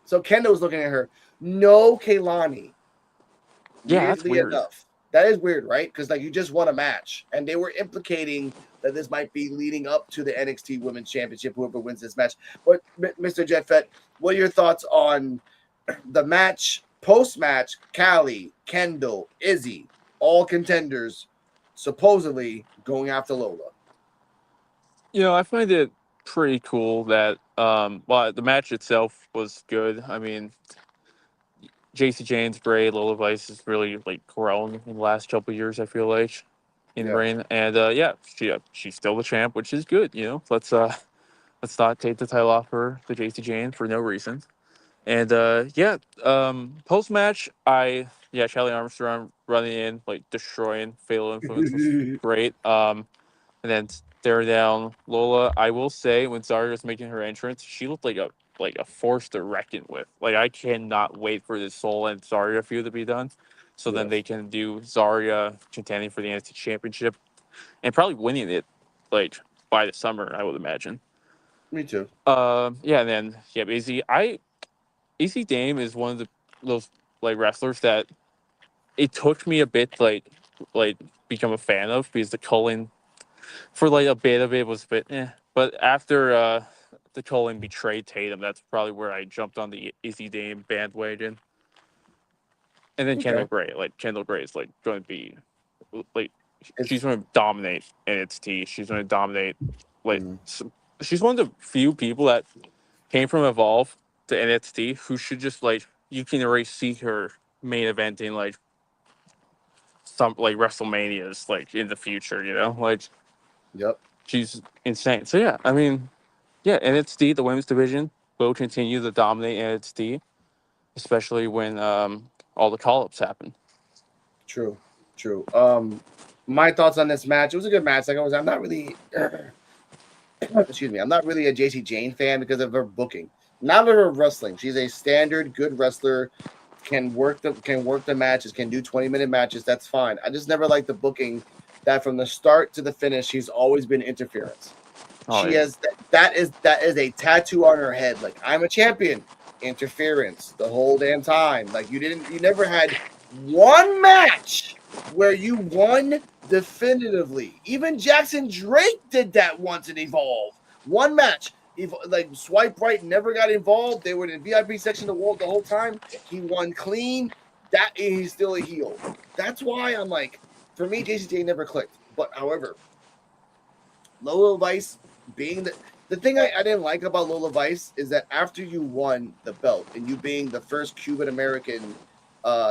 So Kendall was looking at her. No Kaylani. Yeah, that's Weirdly weird. enough, that is weird, right? Because like you just won a match, and they were implicating that this might be leading up to the NXT Women's Championship. Whoever wins this match. But Mr. Jetfet, what are your thoughts on the match, post match? Callie, Kendall, Izzy, all contenders, supposedly going after Lola. I find it pretty cool that well the match itself was good. I mean, JC Jane's great. Lola Vice has really like grown in the last couple of years. I feel like in Yeah. reign, and yeah, she's still the champ, which is good. Let's not take the title off her, the JC Jane, for no reason. And post match, Charlie Armstrong running in, like destroying Fatal Influence was great. And then stare down Lola. I will say, when Zarya was making her entrance, she looked like a force to reckon with. Like, I cannot wait for this Soul and Zarya feud to be done, so then Yes. they can do Zarya contending for the NXT Championship and probably winning it, like by the summer, I would imagine. Me too. And then AC Dame is one of those like wrestlers that it took me a bit like become a fan of, because the culling for like a bit of it was a bit but after the culling betrayed Tatum, that's probably where I jumped on the AC Dame bandwagon. And then Okay. Kendall Gray is like going to be like she's It's going to dominate NXT. She's going to dominate like mm, she's one of the few people that came from Evolve to NXT who should just like you can already see her main eventing like some like WrestleManias like in the future, like yep. she's insane. So yeah, I mean, yeah, NXT, the women's division will continue to dominate NXT, especially when all the call ups happen. True. True. My thoughts on this match. It was a good match. Like I was, I'm not really excuse me, I'm not really a JC Jane fan because of her booking. Not of her wrestling. She's a standard good wrestler, can work the matches, can do 20-minute matches. That's fine. I just never liked the booking that from the start to the finish, she's always been interference. Oh She yeah, has that is a tattoo on her head. Like, I'm a champion. Interference the whole damn time. Like, you never had one match where you won definitively. Even Jackson Drake did that once in Evolve. One match. Like, Swipe Right never got involved. They were in the VIP section of the whole time. He won clean. That he's still a heel. That's why I'm like, for me, JCJ never clicked. But however, Lola Vice being the thing I didn't like about Lola Vice is that after you won the belt and you being the first Cuban American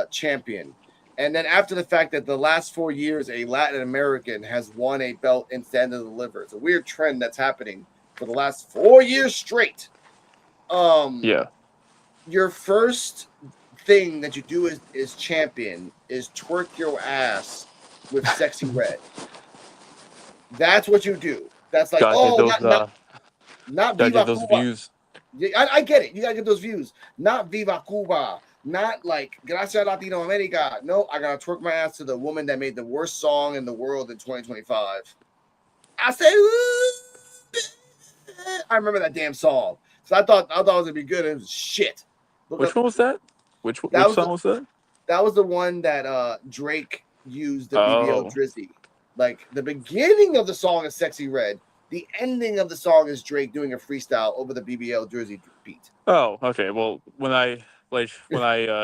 champion, and then after the fact that the last 4 years a Latin American has won a belt and stand to deliver, it's a weird trend that's happening for the last 4 years straight. yeah. Your first thing that you do is champion is twerk your ass with Sexy Red. That's what you do. That's like, Gotta get oh, those not gotta get Viva those Cuba. views. I get it. You gotta get those views. Not Viva Cuba. Not like Gracias Latino America. No, I gotta twerk my ass to the woman that made the worst song in the world in 2025. I said, I remember that damn song. So I thought it was gonna be good. And it was shit. Look Which up. one was that? That Which was the, song was that? that was the one that Drake used the BBL Oh, Drizzy. Like, the beginning of the song is Sexy Red. The ending of the song is Drake doing a freestyle over the BBL Drizzy beat. oh, okay. Well, when I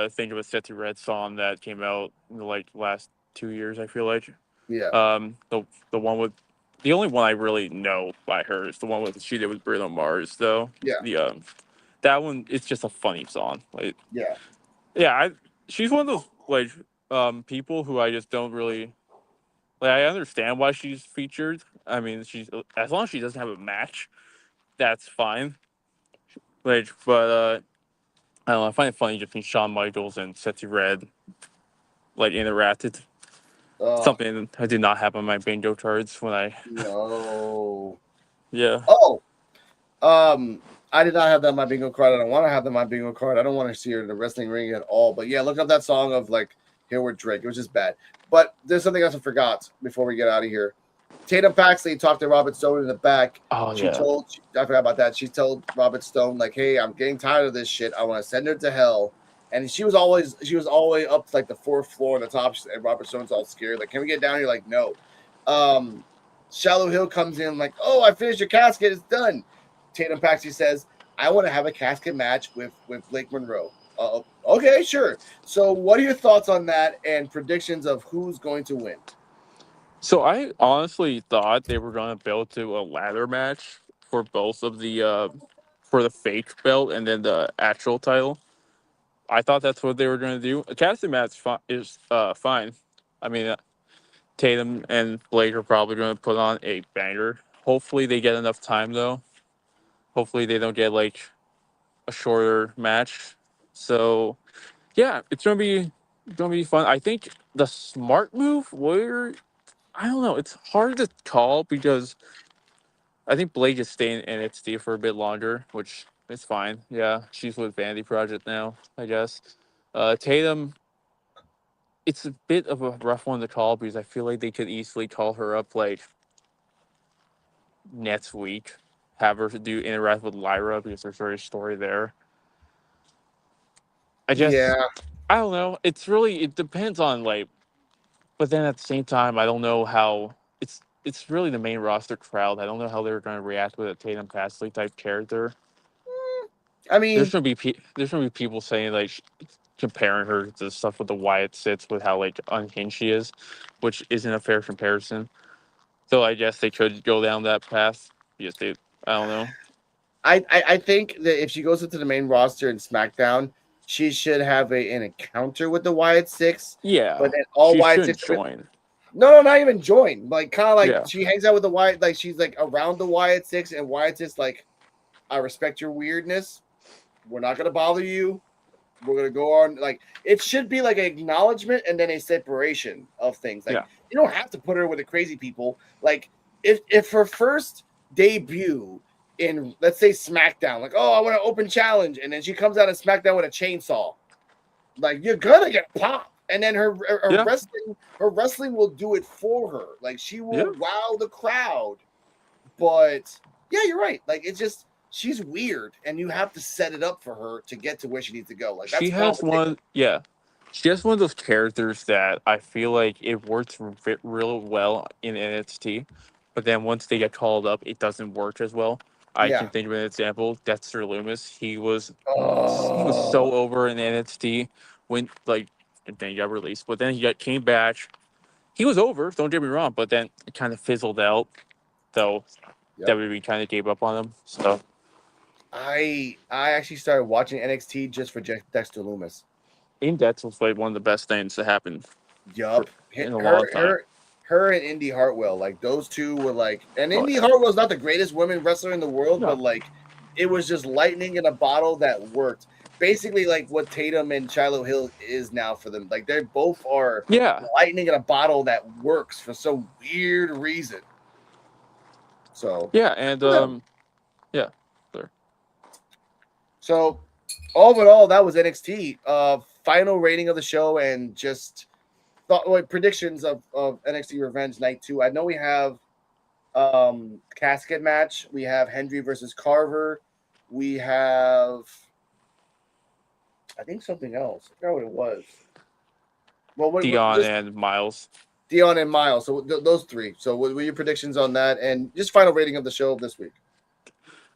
think of a Seti Red song that came out in the like last 2 years, I feel like Yeah. the one with the only one I really know by her is the one with she did with Bruno Mars, though. Yeah. The that one, it's just a funny song. Like, Yeah. yeah, she's one of those people who I just don't really like. I understand why she's featured. I mean, she's as long as she doesn't have a match, that's fine. Like, but I don't know. I find it funny just when Shawn Michaels and Seti Red like interacted. Uh, Something I did not have on my bingo cards when I. no. Yeah. Oh, I did not have that on my bingo card. I don't want to have that on my bingo card. I don't want to see her in the wrestling ring at all. But yeah, look up that song of like Here with Drake. It was just bad. But there's something else I forgot before we get out of here. Tatum Paxley talked to Robert Stone in the back. Oh I forgot about that. She told Robert Stone, like, hey, I'm getting tired of this shit. I want to send her to hell. And she was all the way up to like the fourth floor on the top. And Robert Stone's all scared. Like, can we get down here? Like, no. Shallow Hill comes in like, oh, I finished your casket. It's done. Tatum Paxley says, I want to have a casket match with Blake Monroe. Okay, sure. So what are your thoughts on that and predictions of who's going to win? So I honestly thought they were going to build to a ladder match for both of the for the fake belt and then the actual title. I thought that's what they were going to do. A casting match is fine. I mean, Tatum and Blake are probably going to put on a banger. Hopefully they get enough time though. Hopefully they don't get like a shorter match. So yeah, it's gonna be fun. I think the smart move were I don't know. It's hard to call because I think Blake is staying in NXT for a bit longer, which is fine. Yeah, she's with Vanity Project now, I guess. Tatum, it's a bit of a rough one to call because I feel like they could easily call her up like next week, have her do interact with Lyra because there's already a story there. I just Yeah, I don't know. It depends on like, but then at the same time, I don't know how it's really the main roster crowd. I don't know how they're going to react with a Tatum Pasley type character. I mean, There's gonna be people saying like comparing her to stuff with the Wyatt sits with how like unhinged she is, which isn't a fair comparison. So I guess they could go down that path. Yes, they. I don't know. I think that if she goes into the main roster in SmackDown, she should have an encounter with the Wyatt Six. But Yeah, then all she Wyatt should Six. join. No, not even join. Like kind of like Yeah, she hangs out with the Wyatt, like she's like around the Wyatt Six, and Wyatt's just like, I respect your weirdness. We're not gonna bother you. We're gonna go on. Like it should be like an acknowledgement and then a separation of things. Like yeah, you don't have to put her with the crazy people. Like if her first debut in let's say SmackDown, like oh I want to open challenge, and then she comes out of SmackDown with a chainsaw, like you're gonna get popped. And then yeah, her wrestling will do it for her. Like she yeah. will wow the crowd. But yeah, you're right. Like it's just she's weird, and you have to set it up for her to get to where she needs to go. Like that's She has competition. one. Yeah, she has one of those characters that I feel like it works real well in NXT, but then once they get called up, it doesn't work as well. I Yeah. can think of an example. Dexter Loomis. He was Oh, so over in NXT when like and then he got released, but then came back. He was over. Don't get me wrong, but then it kind of fizzled out. So yep. WWE kind of gave up on him. So I actually started watching NXT just for Dexter Loomis. Index was like one of the best things to happen Yup. in a long time. Her and Indy Hartwell, like those two were like, and Oh Indy yeah. Hartwell's not the greatest women wrestler in the world, but No. like it was just lightning in a bottle that worked. Basically, like what Tatum and Shiloh Hill is now for them. Like they both are Yeah. lightning in a bottle that works for some weird reason. So Yeah, and yeah. yeah. There. So all in all, that was NXT. Final rating of the show and just predictions of NXT Revenge Night 2. I know we have casket match. We have Hendry versus Carver. We have I think something else. I forgot what it was. Well, Dion just and Miles. Dion and Miles. So those three. So what were your predictions on that? And just final rating of the show this week.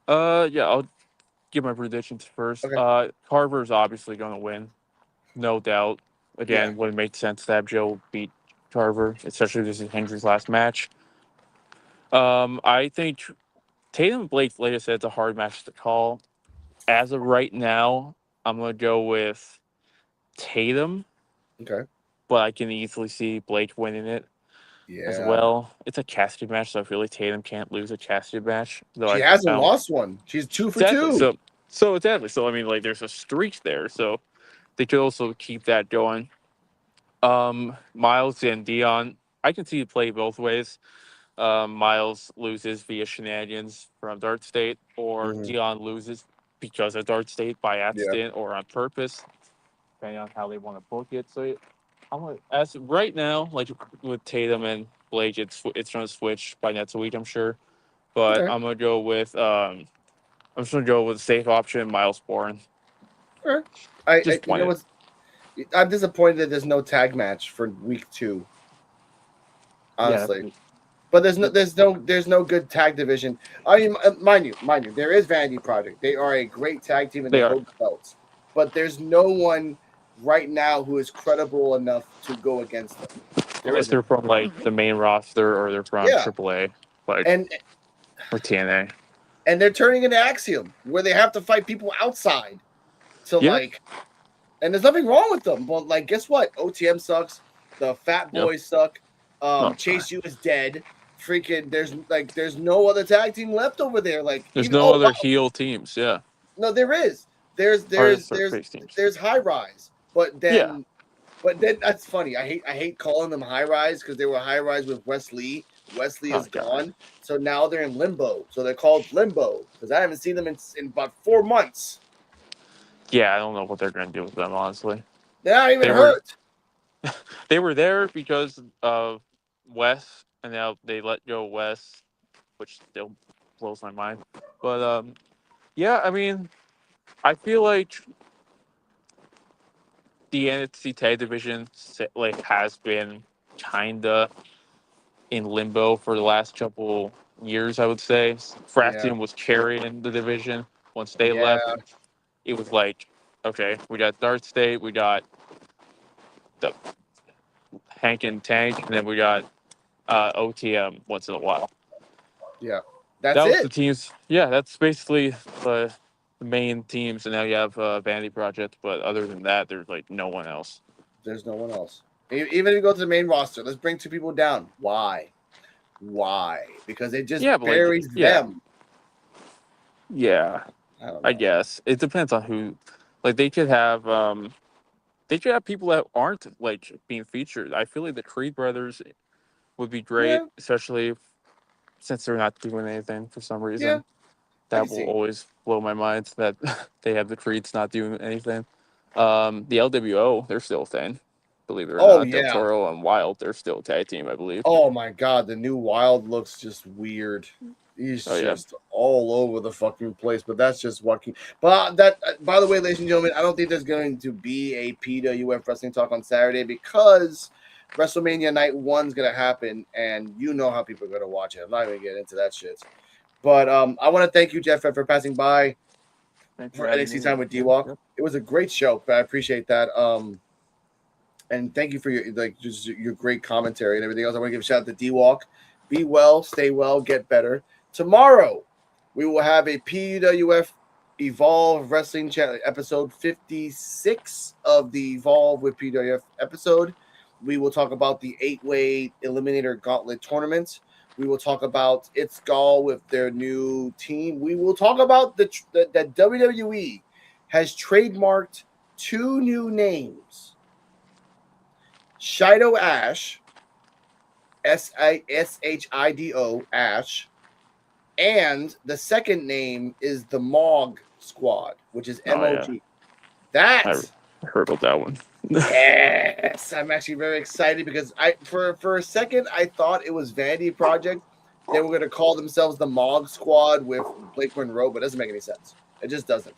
Yeah, I'll give my predictions first. Okay. Carver's obviously gonna win, no doubt. Yeah. Again, wouldn't make sense to have Joe beat Carver, especially if this is Hendry's last match. I think Tatum and Blake, like I said, it's a hard match to call. As of right now, I'm gonna go with Tatum, Okay. but I can easily see Blake winning it as Yeah. well. It's a casket match, so I feel like Tatum can't lose a casket match. Though She I hasn't don't lost one. She's 2 for exactly 2. so exactly. So I mean, like, there's a streak there, so they could also keep that going. Miles and Dion, I can see it play both ways. Miles loses via shenanigans from Dart State, or Mhm. Dion loses because of Dart State by Yeah. accident or on purpose, depending on how they want to book it. So I'm gonna, as right now, like with Tatum and Blake, it's gonna switch by next week, I'm sure. But Okay. I'm just gonna go with the safe option, Miles Bourne. Okay. I Just you know point it. what's I'm disappointed that there's no tag match for week 2, Yeah, honestly. But there's no good tag division. I mean, mind you, there is Vanity Project. They are a great tag team and they they are. hold the belts. But there's no one right now who is credible enough to go against them. There Unless isn't. they're from like the main roster or they're from Yeah, AAA, like and or TNA. and they're turning into Axiom where they have to fight people outside to Yeah, like. And there's nothing wrong with them. But like, guess what? OTM sucks. The Fat Boys suck. Chase U is dead. Freaking, there's no other tag team left over there. Like, There's no other heel teams. Yeah. No, there is. There's High Rise, but then that's funny. I hate calling them High Rise because they were High Rise with Wesley. Wesley is gone, so now they're in Limbo. So they're called Limbo because I haven't seen them in about 4 months. Yeah, I don't know what they're going to do with them, honestly. They're not even hurt. They were there because of Wes, and now they let go Wes, which still blows my mind. But yeah, I mean, I feel like the NXT tag division like has been kinda in limbo for the last couple years. I would say Fraction was carrying the division. Once they left, it was like, okay, we got Dark State, we got the Hank and Tank, and then we got OTM once in a while. Yeah, that was the teams. Yeah, that's basically the main teams, and now you have Vanity Project. But other than that, there's like no one else. There's no one else. Even if you go to the main roster, let's bring 2 people down. Why? Because it just buries them. Yeah, I guess it depends on who. Like they could have people that aren't like being featured. I feel like the Creed brothers would be great, especially since they're not doing anything for some reason. Yeah. That will always blow my mind that they have the Creeds not doing anything. The LWO, they're still a thing. Believe it or not. Del Toro and Wild, they're still a tag team, I believe. Oh my god, the new Wild looks just weird. He's just all over the fucking place, but that's just walking. But that, by the way, ladies and gentlemen, I don't think there's going to be a PWF Wrestling Talk on Saturday because WrestleMania Night 1 is going to happen, and you know how people are going to watch it. I'm not going to get into that shit. But I want to thank you, Jeff, for passing by for NXT Time with D-Walk. Yep. It was a great show. I appreciate that. And thank you for your great commentary and everything else. I want to give a shout out to D-Walk. Be well, stay well, get better. Tomorrow, we will have a PWF Evolve Wrestling Channel episode 56 of the Evolve with PWF episode. We will talk about the 8-way Eliminator Gauntlet tournament. We will talk about It's Gall with their new team. We will talk about that WWE has trademarked 2 new names. Shido Ash, Shido Ash, and the second name is the Mog Squad, which is MOG. Yeah. I heard about that one. Yes, I'm actually very excited because for a second I thought it was Vanity Project. They were going to call themselves the Mog Squad with Blake Monroe, but it doesn't make any sense. It just doesn't.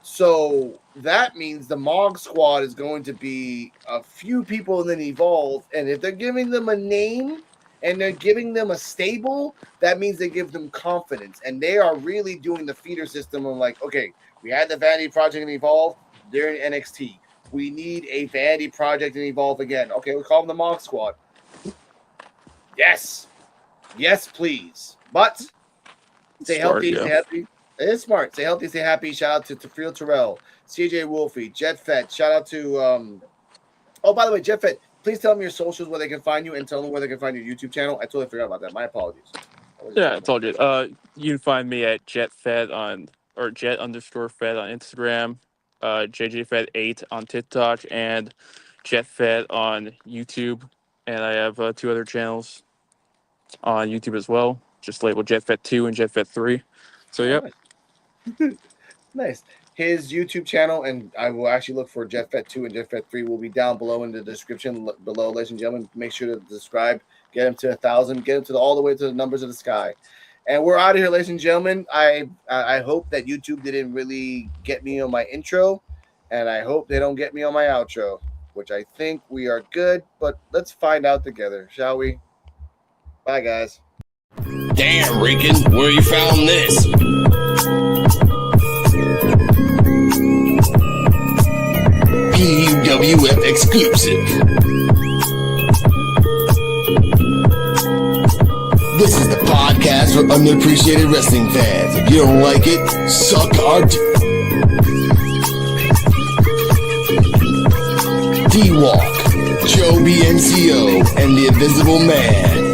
So that means the Mog Squad is going to be a few people and then Evolve. And if they're giving them a name and they're giving them a stable, that means they give them confidence. And they are really doing the feeder system of like, okay, we had the Vanity Project and Evolve. They're in NXT. We need a Vanity Project and Evolve again. Okay, we call them the Mog Squad. Yes. Yes, please. But stay healthy, stay happy. It is smart. Stay healthy, stay happy. Shout out to Tafreel Terrell, CJ Wolfie, Jet Fett. Shout out to oh, by the way, Jet Fett, please tell them your socials where they can find you and tell them where they can find your YouTube channel. I totally forgot about that. My apologies. Yeah, I told you. You can find me at JetFed or Jet_Fed on Instagram, JJFed8 on TikTok, and JetFed on YouTube. And I have 2 other channels on YouTube as well. Just labeled JetFed2 and JetFed3. So, yep. Nice. His YouTube channel, and I will actually look for JetFed2 and JetFed3 will be down below in the description below, ladies and gentlemen. Make sure to subscribe. Get him to 1,000. Get him to all the way to the numbers of the sky. And we're out of here, ladies and gentlemen. I hope that YouTube didn't really get me on my intro, and I hope they don't get me on my outro, which I think we are good. But let's find out together, shall we? Bye, guys. Damn, Rican, where you found this? PUWF exclusive. This is the podcast for underappreciated wrestling fans. If you don't like it, suck our Walk, Joe BNCO, and the Invisible Man.